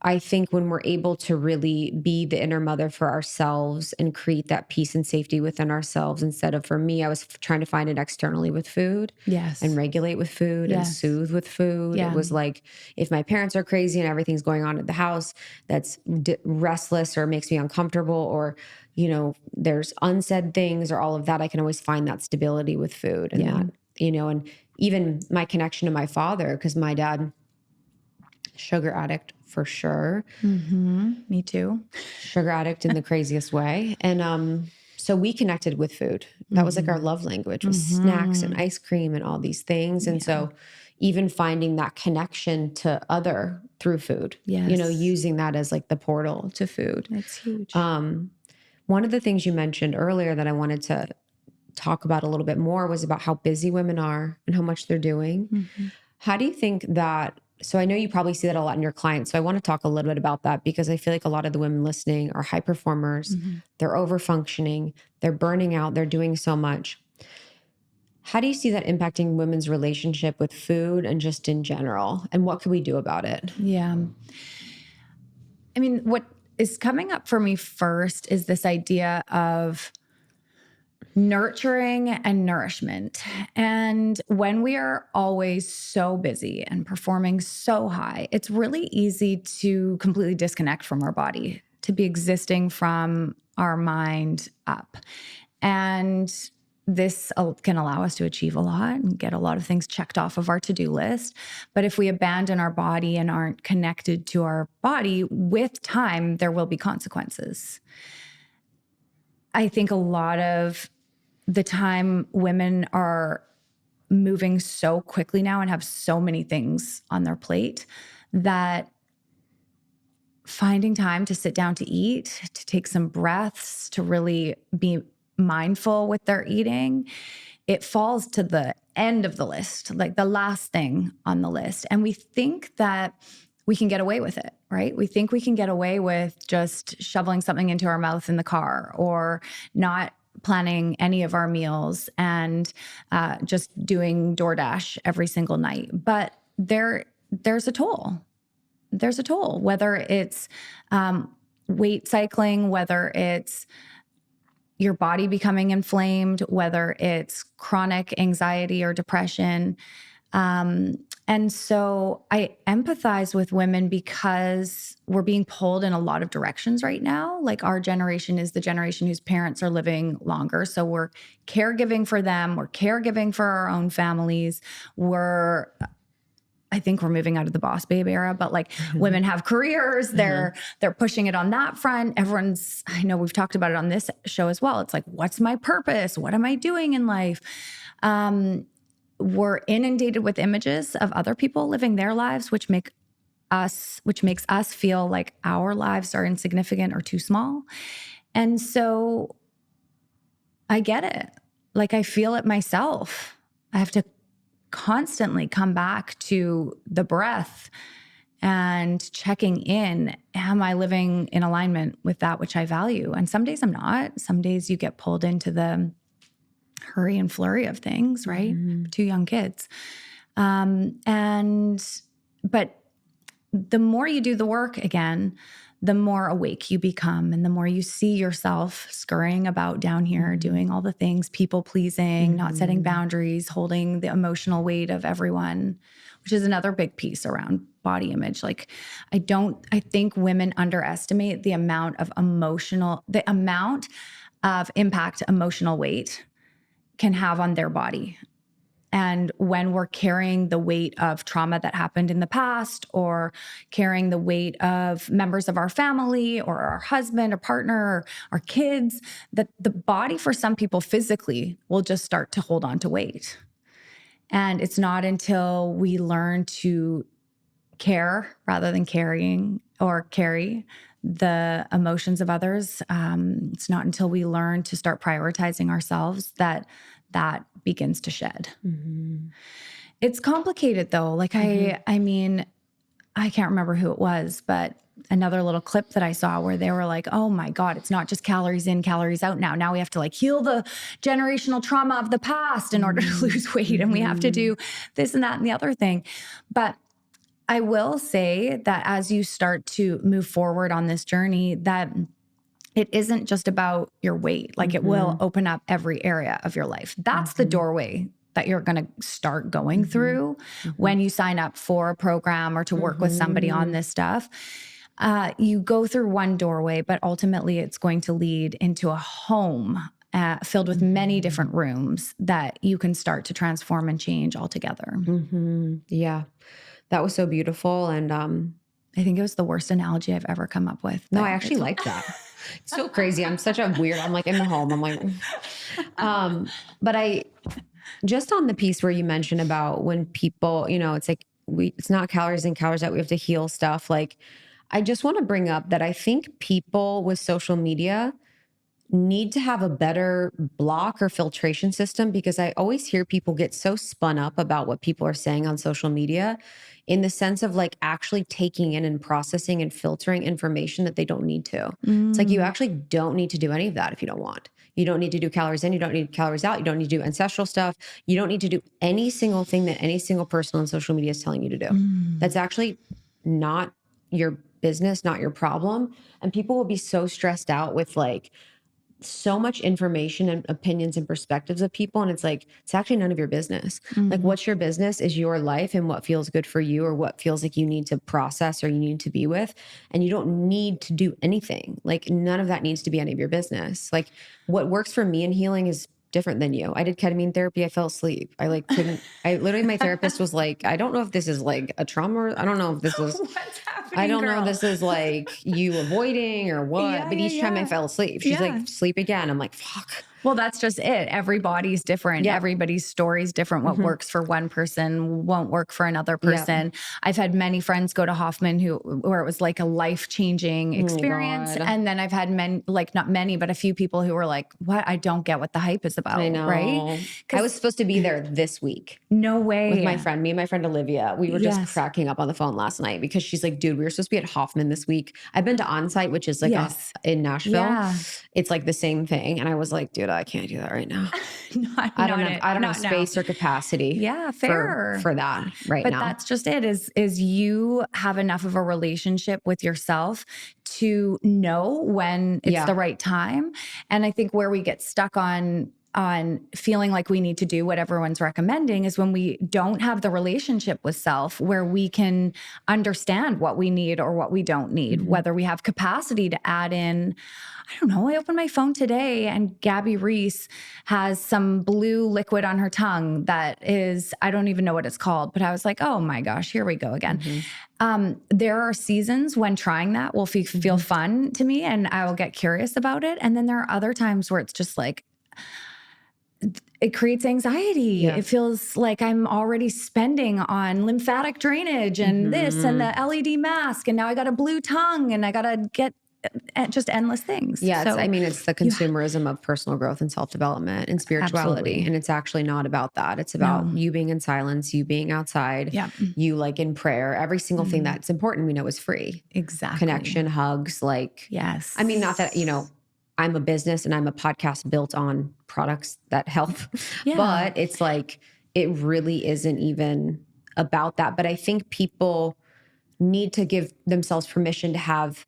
I think when we're able to really be the inner mother for ourselves and create that peace and safety within ourselves, instead of, for me, I was trying to find it externally with food and regulate with food and soothe with food. It was like, if my parents are crazy and everything's going on at the house that's restless or makes me uncomfortable, or, you know, there's unsaid things or all of that, I can always find that stability with food and that, you know, and even my connection to my father, because my dad, sugar addict for sure. Me too. Sugar addict in the craziest way. And so we connected with food. That was like our love language, was snacks and ice cream and all these things. And so even finding that connection to other through food, you know, using that as like the portal to food. It's huge. One of the things you mentioned earlier that I wanted to talk about a little bit more was about how busy women are and how much they're doing. How do you think that, so I know you probably see that a lot in your clients. So I want to talk a little bit about that because I feel like a lot of the women listening are high performers. They're over functioning. They're burning out. They're doing so much. How do you see that impacting women's relationship with food and just in general? And what can we do about it? Yeah. I mean, what is coming up for me first is this idea of nurturing and nourishment. And when we are always so busy and performing so high, it's really easy to completely disconnect from our body, to be existing from our mind up. And this can allow us to achieve a lot and get a lot of things checked off of our to-do list. But if we abandon our body and aren't connected to our body, with time, there will be consequences. I think a lot of the time women are moving so quickly now and have so many things on their plate that finding time to sit down to eat, to take some breaths, to really be mindful with their eating, it falls to the end of the list, like the last thing on the list. And we think that we can get away with it, right? We think we can get away with just shoveling something into our mouth in the car or not planning any of our meals and just doing DoorDash every single night. But there's a toll. There's a toll, whether it's weight cycling, whether it's your body becoming inflamed, whether it's chronic anxiety or depression. And so I empathize with women because we're being pulled in a lot of directions right now. Like our generation is the generation whose parents are living longer. So we're caregiving for them. We're caregiving for our own families. I think we're moving out of the boss babe era, but like women have careers. They're pushing it on that front. I know we've talked about it on this show as well. It's like, what's my purpose? What am I doing in life? We're inundated with images of other people living their lives, which makes us feel like our lives are insignificant or too small. And so I get it. Like I feel it myself. I have to constantly come back to the breath and checking in. Am I living in alignment with that which I value? And some days I'm not. Some days you get pulled into the hurry and flurry of things, right? 2 young kids. But the more you do the work again, the more awake you become and the more you see yourself scurrying about down here, doing all the things, people pleasing, not setting boundaries, holding the emotional weight of everyone, which is another big piece around body image. Like I think women underestimate the amount of impact emotional weight can have on their body. And when we're carrying the weight of trauma that happened in the past or carrying the weight of members of our family or our husband or partner or our kids, that the body for some people physically will just start to hold on to weight. And it's not until we learn to care rather than carry the emotions of others. It's not until we learn to start prioritizing ourselves that begins to shed. It's complicated though. Like I mean, I can't remember who it was, but another little clip that I saw where they were like, oh my God, it's not just calories in, calories out now. Now we have to like heal the generational trauma of the past in order to lose weight. And we have to do this and that and the other thing. But I will say that as you start to move forward on this journey, that it isn't just about your weight. Like it will open up every area of your life. That's the doorway that you're going to start going through when you sign up for a program or to work with somebody on this stuff. You go through one doorway, but ultimately it's going to lead into a home filled with many different rooms that you can start to transform and change altogether. Yeah. That was so beautiful. And I think it was the worst analogy I've ever come up with. No, but I actually it's- like that. It's so crazy. I'm such a weird, I'm like in the home. I'm like, but I, just on the piece where you mentioned about when people, it's like it's not calories in, calories out. We have to heal stuff. Like, I just want to bring up that I think people with social media need to have a better block or filtration system, because I always hear people get so spun up about what people are saying on social media, in the sense of like actually taking in and processing and filtering information that they don't need to. It's like, you actually don't need to do any of that if you don't want. You don't need to do calories in, you don't need calories out, you don't need to do ancestral stuff. You don't need to do any single thing that any single person on social media is telling you to do. That's actually not your business, not your problem. And people will be so stressed out with like so much information and opinions and perspectives of people. And it's like, it's actually none of your business. Like, what's your business is your life and what feels good for you, or what feels like you need to process or you need to be with. And you don't need to do anything. Like, none of that needs to be any of your business. Like, what works for me in healing is different than you. I did ketamine therapy. I fell asleep. I like couldn't, I literally, my therapist was like, I don't know if this is like a trauma. Or, I don't know if this is, What's happening, I don't know girl? if this is like you avoiding or what, Yeah, but yeah, each time I yeah. fell asleep, she's Yeah. like, sleep again. I'm like, fuck. Well, that's just it. Everybody's different. Yeah. Everybody's story is different. What works for one person won't work for another person. I've had many friends go to Hoffman where it was like a life-changing experience. God. And then I've had not many, but a few people who were like, what? I don't get what the hype is about. I know. Right? I was supposed to be there this week No way. with my friend, me and my friend Olivia. We were just Yes. cracking up on the phone last night because she's like, dude, we were supposed to be at Hoffman this week. I've been to Onsite, which is like Yes. in Nashville. Yeah. It's like the same thing. And I was like, dude, I can't do that right now. I don't have space or capacity. Yeah, fair. for that right but now. that's just it is you have enough of a relationship with yourself to know when it's the right time. And I think where we get stuck on feeling like we need to do what everyone's recommending is when we don't have the relationship with self where we can understand what we need or what we don't need, whether we have capacity to add in. I don't know. I opened my phone today and Gabby Reese has some blue liquid on her tongue that is, I don't even know what it's called, but I was like, oh my gosh, here we go again. There are seasons when trying that will feel fun to me and I will get curious about it. And then there are other times where it's just like, it creates anxiety. Yeah. It feels like I'm already spending on lymphatic drainage and this and the LED mask. And now I got a blue tongue and I got to get just endless things. Yeah. So, it's the consumerism of personal growth and self-development and spirituality. Absolutely. And it's actually not about that. It's about you being in silence, you being outside, you like in prayer. Every single thing that's important we know is free. Exactly. Connection, hugs, like, Yes. I mean, not that, I'm a business and I'm a podcast built on products that help, but it's like, it really isn't even about that. But I think people need to give themselves permission to have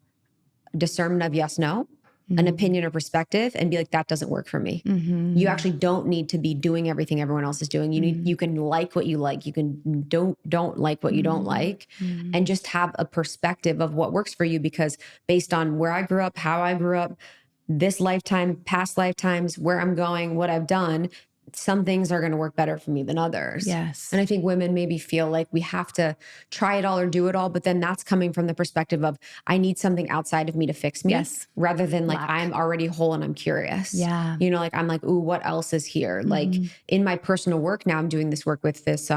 discernment of yes, no, an opinion or perspective, and be like, that doesn't work for me. You actually don't need to be doing everything everyone else is doing. You can like what you like. You can don't like what you don't like, and just have a perspective of what works for you, because based on where I grew up, how I grew up, this lifetime, past lifetimes, where I'm going, what I've done, some things are going to work better for me than others. Yes. And I think women maybe feel like we have to try it all or do it all, but then that's coming from the perspective of, I need something outside of me to fix me. Yes. Rather than like, Lack. I'm already whole and I'm curious. Yeah. Like, I'm like, ooh, what else is here? Like in my personal work now, I'm doing this work with this,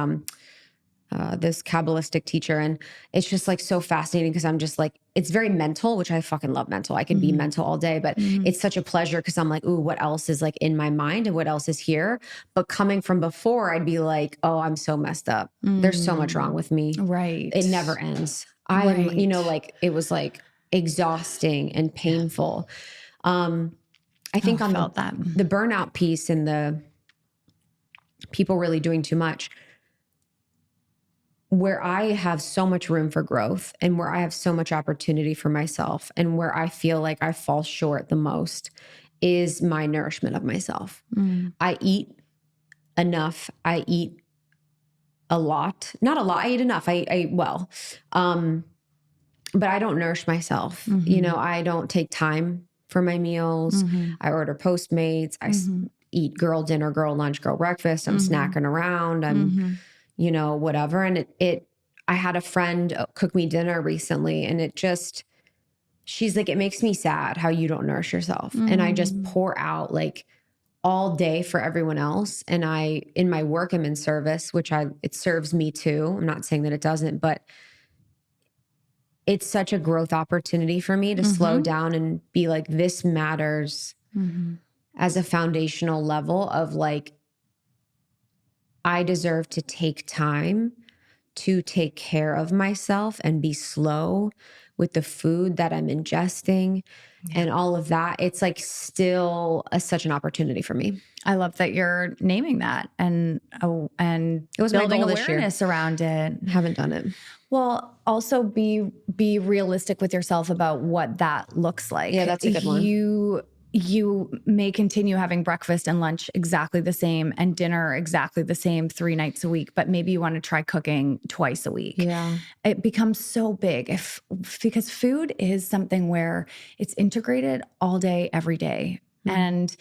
this Kabbalistic teacher. And it's just like so fascinating because I'm just like, it's very mental, which I fucking love mental. I can be mental all day, but it's such a pleasure because I'm like, ooh, what else is like in my mind and what else is here? But coming from before, I'd be like, oh, I'm so messed up. There's so much wrong with me. Right. It never ends. I'm, like, it was like exhausting and painful. I think on felt that. the burnout piece and the people really doing too much, where I have so much room for growth and where I have so much opportunity for myself and where I feel like I fall short the most is my nourishment of myself. I eat enough. I eat a lot, not a lot. I eat enough. I eat well. But I don't nourish myself. I don't take time for my meals. I order Postmates. I eat girl dinner, girl lunch, girl breakfast. I'm snacking around. I'm, whatever. And I had a friend cook me dinner recently, and she's like, it makes me sad how you don't nourish yourself. And I just pour out like all day for everyone else. And in my work, I'm in service, it serves me too. I'm not saying that it doesn't, but it's such a growth opportunity for me to slow down and be like, this matters as a foundational level of like, I deserve to take time to take care of myself and be slow with the food that I'm ingesting and all of that. It's like still such an opportunity for me. I love that you're naming that and It was my building goal this year. awareness around it. Haven't done it. Well, also be realistic with yourself about what that looks like. Yeah, that's a good one. You may continue having breakfast and lunch exactly the same and dinner exactly the same 3 nights a week, but maybe you want to try cooking twice a week. Yeah. It becomes so big because food is something where it's integrated all day, every day. And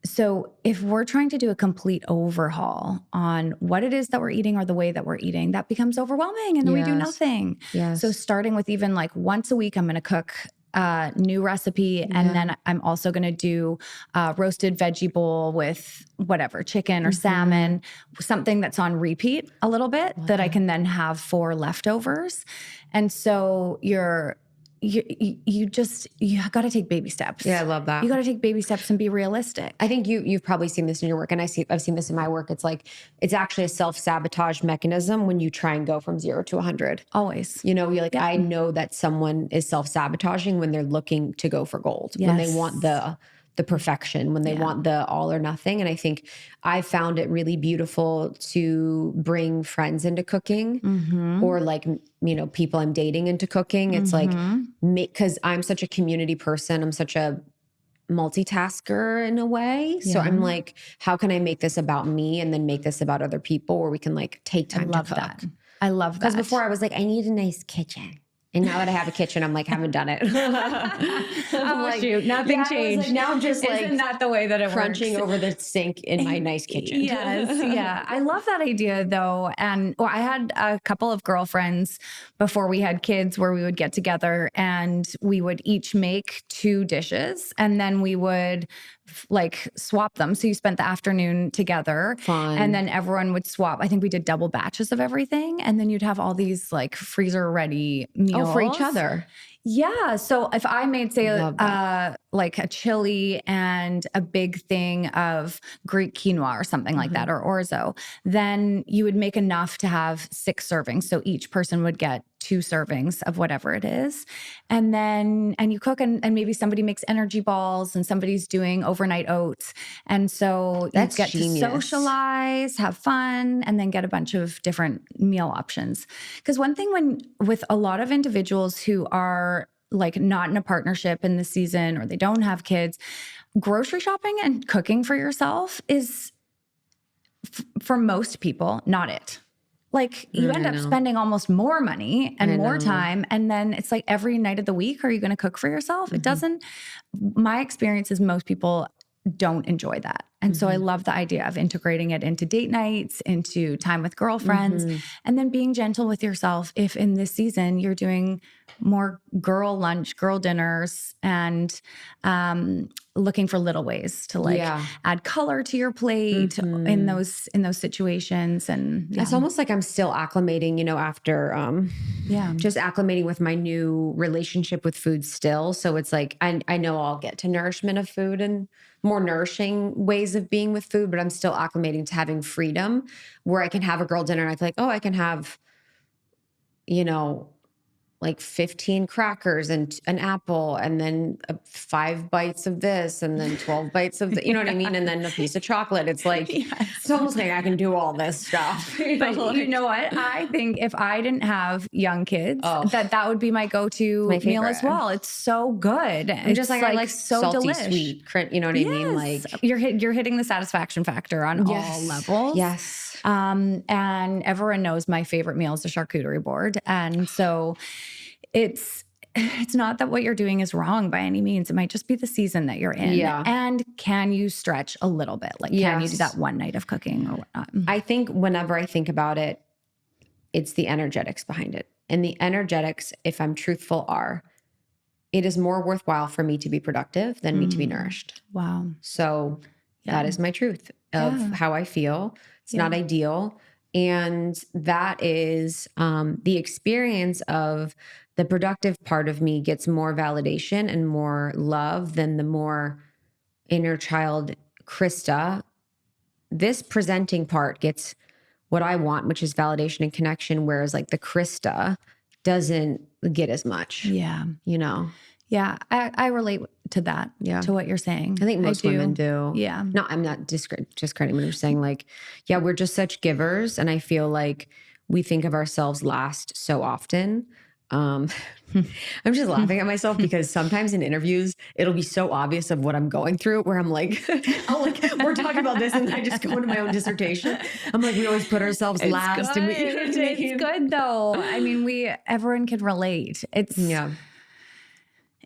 so if we're trying to do a complete overhaul on what it is that we're eating or the way that we're eating, that becomes overwhelming and then we do nothing. Yes. So starting with even like once a week, I'm going to cook a new recipe. And then I'm also going to do a roasted veggie bowl with whatever, chicken or salmon, something that's on repeat a little bit that I can then have for leftovers. And so you got to take baby steps. Yeah, I love that. You got to take baby steps and be realistic. I think you've probably seen this in your work, and I've seen this in my work. It's like, it's actually a self-sabotage mechanism when you try and go from 0 to 100. Always. You know, you're like, I know that someone is self-sabotaging when they're looking to go for gold, when they want the perfection, when they want the all or nothing. And I think I found it really beautiful to bring friends into cooking or like, you know, people I'm dating into cooking. It's like, because I'm such a community person. I'm such a multitasker in a way. So I'm like, how can I make this about me and then make this about other people where we can like take time to cook? I love that. Because before I was like, I need a nice kitchen. And now that I have a kitchen, I'm like, haven't done it. I'm like, shoot, nothing changed. Like, now I'm just like, isn't that the way that it crunching works? over the sink in my nice kitchen. Yes, yeah. I love that idea though. And I had a couple of girlfriends before we had kids where we would get together and we would each make 2 dishes and then we would like swap them. So you spent the afternoon together. Fun. And then everyone would swap. I think we did double batches of everything. And then you'd have all these like freezer ready meals. Oh, for each other. Yeah. So if I made, say, like a chili and a big thing of Greek quinoa or something like that, or orzo, then you would make enough to have 6 servings. So each person would get 2 servings of whatever it is. And then, and you cook and maybe somebody makes energy balls and somebody's doing overnight oats. And so you get to socialize, have fun, and then get a bunch of different meal options. Because one thing with a lot of individuals who are like not in a partnership in the season or they don't have kids, grocery shopping and cooking for yourself is for most people not it. Like you end up spending almost more money and more time. And then it's like every night of the week, are you going to cook for yourself? It doesn't, my experience is most people don't enjoy that. And so I love the idea of integrating it into date nights, into time with girlfriends, and then being gentle with yourself. If in this season you're doing more girl lunch, girl dinners, and looking for little ways to like add color to your plate in those situations. And it's almost like I'm still acclimating, you know, after just acclimating with my new relationship with food still. So it's like I know I'll get to nourishment of food and more nourishing ways of being with food, but I'm still acclimating to having freedom where I can have a girl dinner and I feel like, oh, I can have, you know, like 15 crackers and an apple and then 5 bites of this and then 12 bites of you know what I mean? And then a piece of chocolate. It's like, it's almost like I can do all this stuff. But you know what? I think if I didn't have young kids, that would be my go-to meal as well. It's so good. I'm just like, I like so salty, delish. sweet, you know what I mean? Like you're hitting the satisfaction factor on all levels. Yes. And everyone knows my favorite meal is the charcuterie board. And so it's not that what you're doing is wrong by any means. It might just be the season that you're in. Yeah. And can you stretch a little bit? Like, can you do that one night of cooking or whatnot? I think whenever I think about it, It's the energetics behind it. And the energetics, if I'm truthful, are it is more worthwhile for me to be productive than me to be nourished. Wow. So Yeah. that is my truth of how I feel. It's not ideal. And that is the experience of the productive part of me gets more validation and more love than the more inner child Krista. This presenting part gets what I want, which is validation and connection, whereas like the Krista doesn't get as much. Yeah. You know? Yeah. I relate to that, to what you're saying. I think most women do. Yeah. No, I'm not discrediting what you're saying. Like, yeah, we're just such givers. And I feel like we think of ourselves last so often. I'm just laughing at myself because sometimes in interviews, it'll be so obvious of what I'm going through where I'm like, we're talking about this and I just go into my own dissertation. I'm like, we always put ourselves last. Good. And It's good though. I mean, everyone can relate.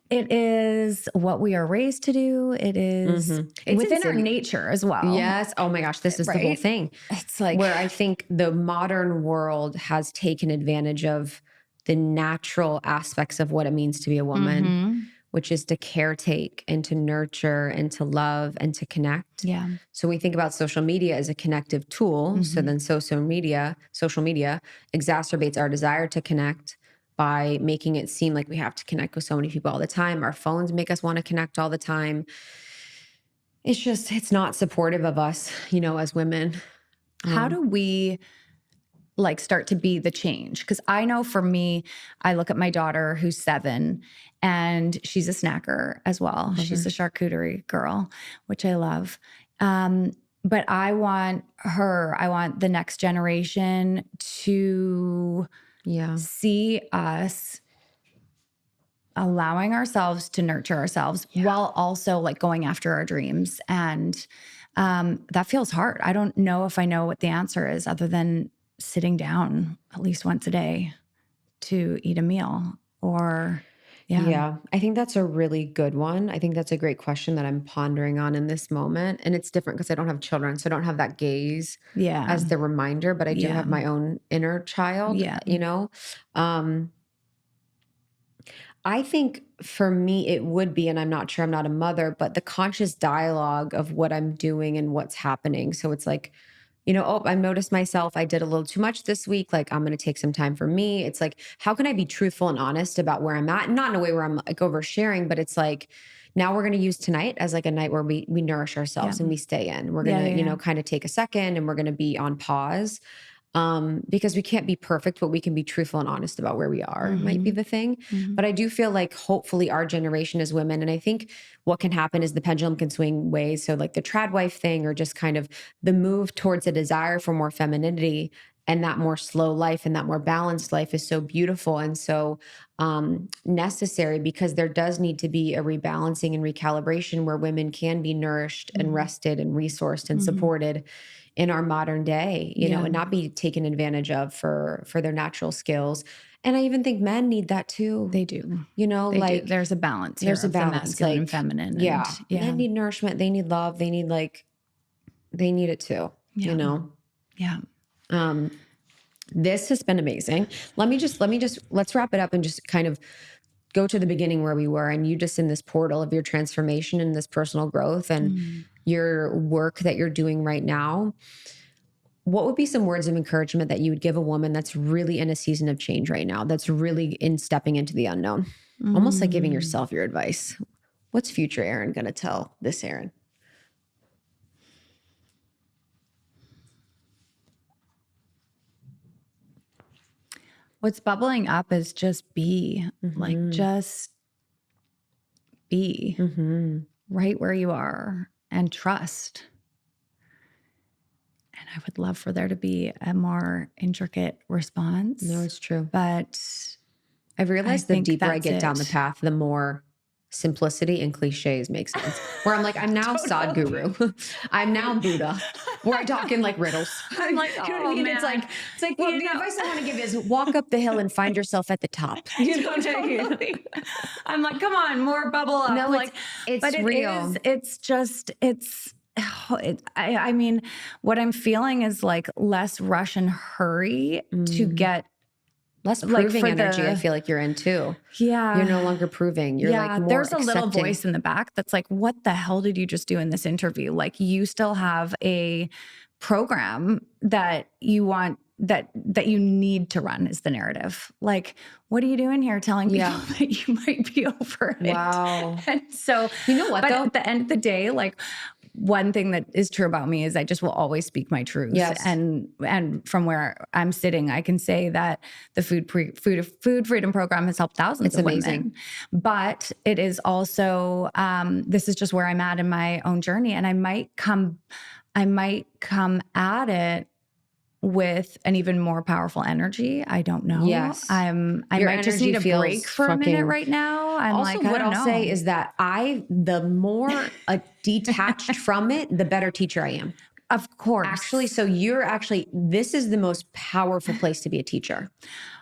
It is what we are raised to do. It is It's within our insane. nature as well. Yes. Oh my gosh, this is the whole thing. It's like where I think the modern world has taken advantage of the natural aspects of what it means to be a woman, which is to caretake and to nurture and to love and to connect. Yeah. So we think about social media as a connective tool. So then social media exacerbates our desire to connect by making it seem like we have to connect with so many people all the time. Our phones make us want to connect all the time. It's not supportive of us, as women. How do we start to be the change? Because I know for me, I look at my daughter who's 7 and she's a snacker as well. She's a charcuterie girl, which I love. But I want the next generation to see us allowing ourselves to nurture ourselves while also going after our dreams. And that feels hard. I don't know if I know what the answer is other than sitting down at least once a day to eat a meal or Yeah, I think that's a really good one. I think that's a great question that I'm pondering on in this moment. And it's different because I don't have children, so I don't have that gaze as the reminder, but I do have my own inner child, I think for me, it would be, and I'm not sure, I'm not a mother, but the conscious dialogue of what I'm doing and what's happening. So it's like, I've noticed myself, I did a little too much this week. Like, I'm going to take some time for me. It's like, how can I be truthful and honest about where I'm at? Not in a way where I'm oversharing, but it's like, now we're going to use tonight as a night where we nourish ourselves and we stay in. We're going to, kind of take a second and we're going to be on pause. Because we can't be perfect, but we can be truthful and honest about where we are, might be the thing. But I do feel like hopefully our generation as women, and I think what can happen is the pendulum can swing ways. So like the trad wife thing, or just kind of the move towards a desire for more femininity and that more slow life and that more balanced life is so beautiful and so necessary, because there does need to be a rebalancing and recalibration where women can be nourished and rested and resourced and supported in our modern day, and not be taken advantage of for their natural skills. And I even think men need that too. They do. There's a balance. There's a balance, masculine and feminine. Yeah. Men need nourishment. They need love. They need they need it too, Yeah. This has been amazing. Let's wrap it up and just kind of go to the beginning where we were, and you just in this portal of your transformation and this personal growth and your work that you're doing right now. What would be some words of encouragement that you would give a woman that's really in a season of change right now, that's really stepping into the unknown? Almost like giving yourself your advice. What's future Erin going to tell this Erin? What's bubbling up is just be, just be right where you are and trust. And I would love for there to be a more intricate response. No, it's true. But I've realized the deeper I get down the it. path, the more simplicity and cliches make sense. Where I'm like, I'm now Sadhguru. I'm now Buddha. Where I talk in riddles. I'm like, you know what I mean? man. It's like well, the advice I want to give is walk up the hill and find yourself at the top. You know what I mean? I'm like, come on, more bubble up. No, it's but real. It's just, I mean, what I'm feeling is like less rush and hurry to get less like proving for energy. I the feel like you're in too. yeah. You're no longer proving. You're like more there's a little accepting. voice in the back that's like, what the hell did you just do in this interview? Like you still have a program that you want that you need to run is the narrative. Like, what are you doing here telling people that you might be over it? Wow. And so, You know what, but though? at the end of the day, like one thing that is true about me is I just will always speak my truth. Yes. And from where I'm sitting, I can say that the food freedom program has helped thousands of amazing. women. But it is also, this is just where I'm at in my own journey. And I might come at it with an even more powerful energy. I don't know. Yes. I might just need a break for a minute right now. I'm also, like, what I don't I'll know. say is that the more detached from it, the better teacher I am. Of course. Actually, so this is the most powerful place to be a teacher.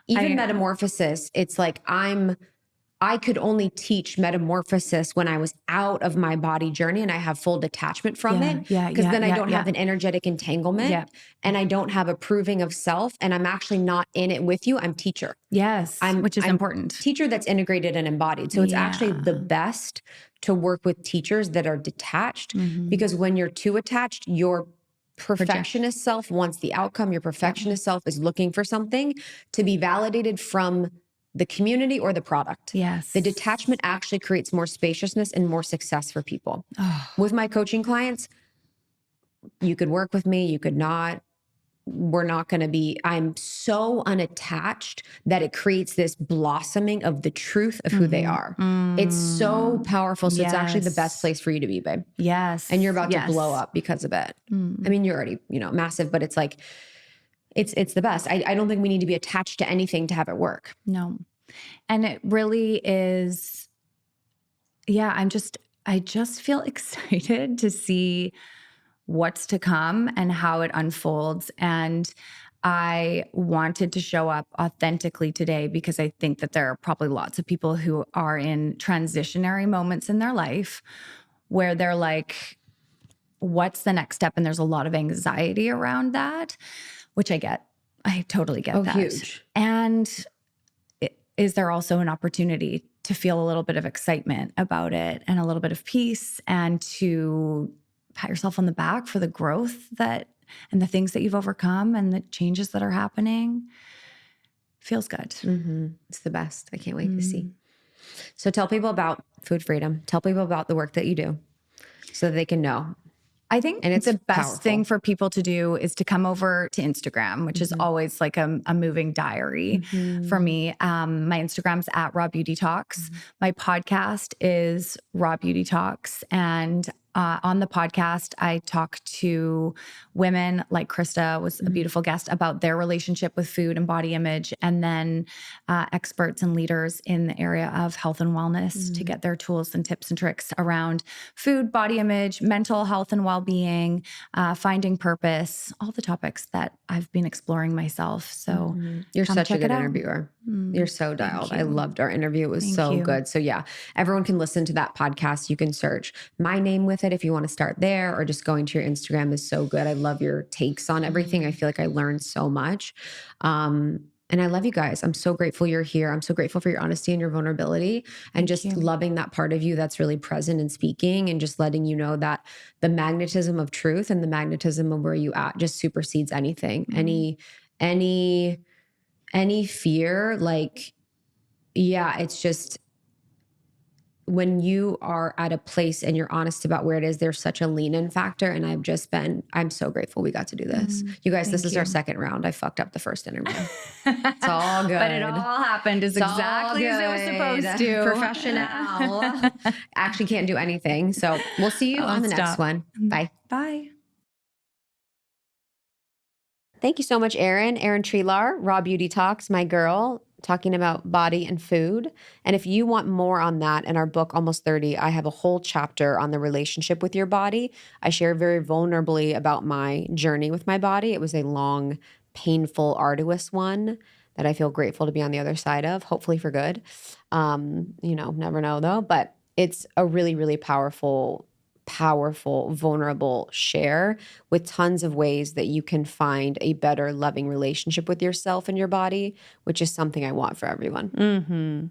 Even metamorphosis, it's like I could only teach metamorphosis when I was out of my body journey and I have full detachment from it. Because then I don't have an energetic entanglement and I don't have a proving of self and I'm actually not in it with you. I'm teacher. Yes, which is important. Teacher that's integrated and embodied. So it's actually the best to work with teachers that are detached because when you're too attached, your perfectionist self wants the outcome. Your perfectionist self is looking for something to be validated from the community or the product. Yes. The detachment actually creates more spaciousness and more success for people. With my coaching clients, you could work with me, you could not. We're not going to be, I'm so unattached that it creates this blossoming of the truth of who they are. It's so powerful. So it's actually the best place for you to be, babe. Yes. And you're about to blow up because of it. I mean, you're already, massive, but it's like, it's the best. I don't think we need to be attached to anything to have it work. No. And it really is, I just feel excited to see what's to come and how it unfolds. And I wanted to show up authentically today because I think that there are probably lots of people who are in transitionary moments in their life where they're like, what's the next step? And there's a lot of anxiety around that, which I get. I totally get that. Huge. And is there also an opportunity to feel a little bit of excitement about it and a little bit of peace and to pat yourself on the back for the growth and the things that you've overcome and the changes that are happening? Feels good. It's the best. I can't wait to see. So tell people about Food Freedom. Tell people about the work that you do so that they can know. I think it's the best powerful thing for people to do is to come over to Instagram, which is always like a moving diary for me. My Instagram's at Raw Beauty Talks. My podcast is Raw Beauty Talks. And on the podcast, I talk to women like Krista was a beautiful guest about their relationship with food and body image, and then experts and leaders in the area of health and wellness to get their tools and tips and tricks around food, body image, mental health and well-being, finding purpose, all the topics that I've been exploring myself. So you're such a good interviewer. You're so dialed. I loved our interview. It was so good. So yeah, everyone can listen to that podcast. You can search my name with it if you want to start there, or just going to your Instagram is so good. I love your takes on everything. I feel like I learned so much. And I love you guys. I'm so grateful you're here. I'm so grateful for your honesty and your vulnerability and just loving that part of you that's really present and speaking, and just letting you know that the magnetism of truth and the magnetism of where you at just supersedes anything. Any fear, like, it's just when you are at a place and you're honest about where it is, there's such a lean in factor. And I'm so grateful we got to do this. You guys, this is our second round. I fucked up the first interview. It's all good. But it all happened exactly as it was supposed to. Professional. Actually can't do anything. So we'll see you on the next one. Bye. Bye. Thank you so much, Erin. Erin Treloar, Raw Beauty Talks, my girl, talking about body and food. And if you want more on that, in our book, Almost 30, I have a whole chapter on the relationship with your body. I share very vulnerably about my journey with my body. It was a long, painful, arduous one that I feel grateful to be on the other side of, hopefully for good. Never know though, but it's a really, really powerful powerful, vulnerable share with tons of ways that you can find a better, loving relationship with yourself and your body, which is something I want for everyone. Mm-hmm.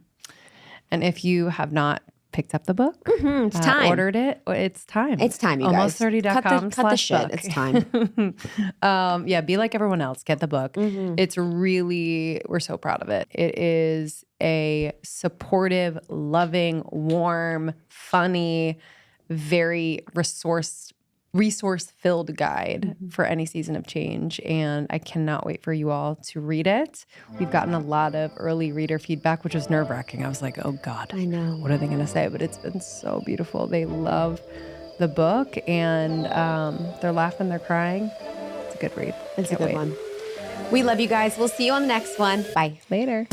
And if you have not picked up the book, it's time. Ordered it, it's time. It's time, you guys. Almost30.com Cut the shit. It's time. Yeah, be like everyone else. Get the book. It's really, we're so proud of it. It is a supportive, loving, warm, funny, very resource-filled guide for any season of change. And I cannot wait for you all to read it. We've gotten a lot of early reader feedback, which was nerve-wracking. I was like, oh God, I know. what are they going to say? But it's been so beautiful. They love the book, and they're laughing, they're crying. It's a good read. It's a good one. We love you guys. We'll see you on the next one. Bye. Later.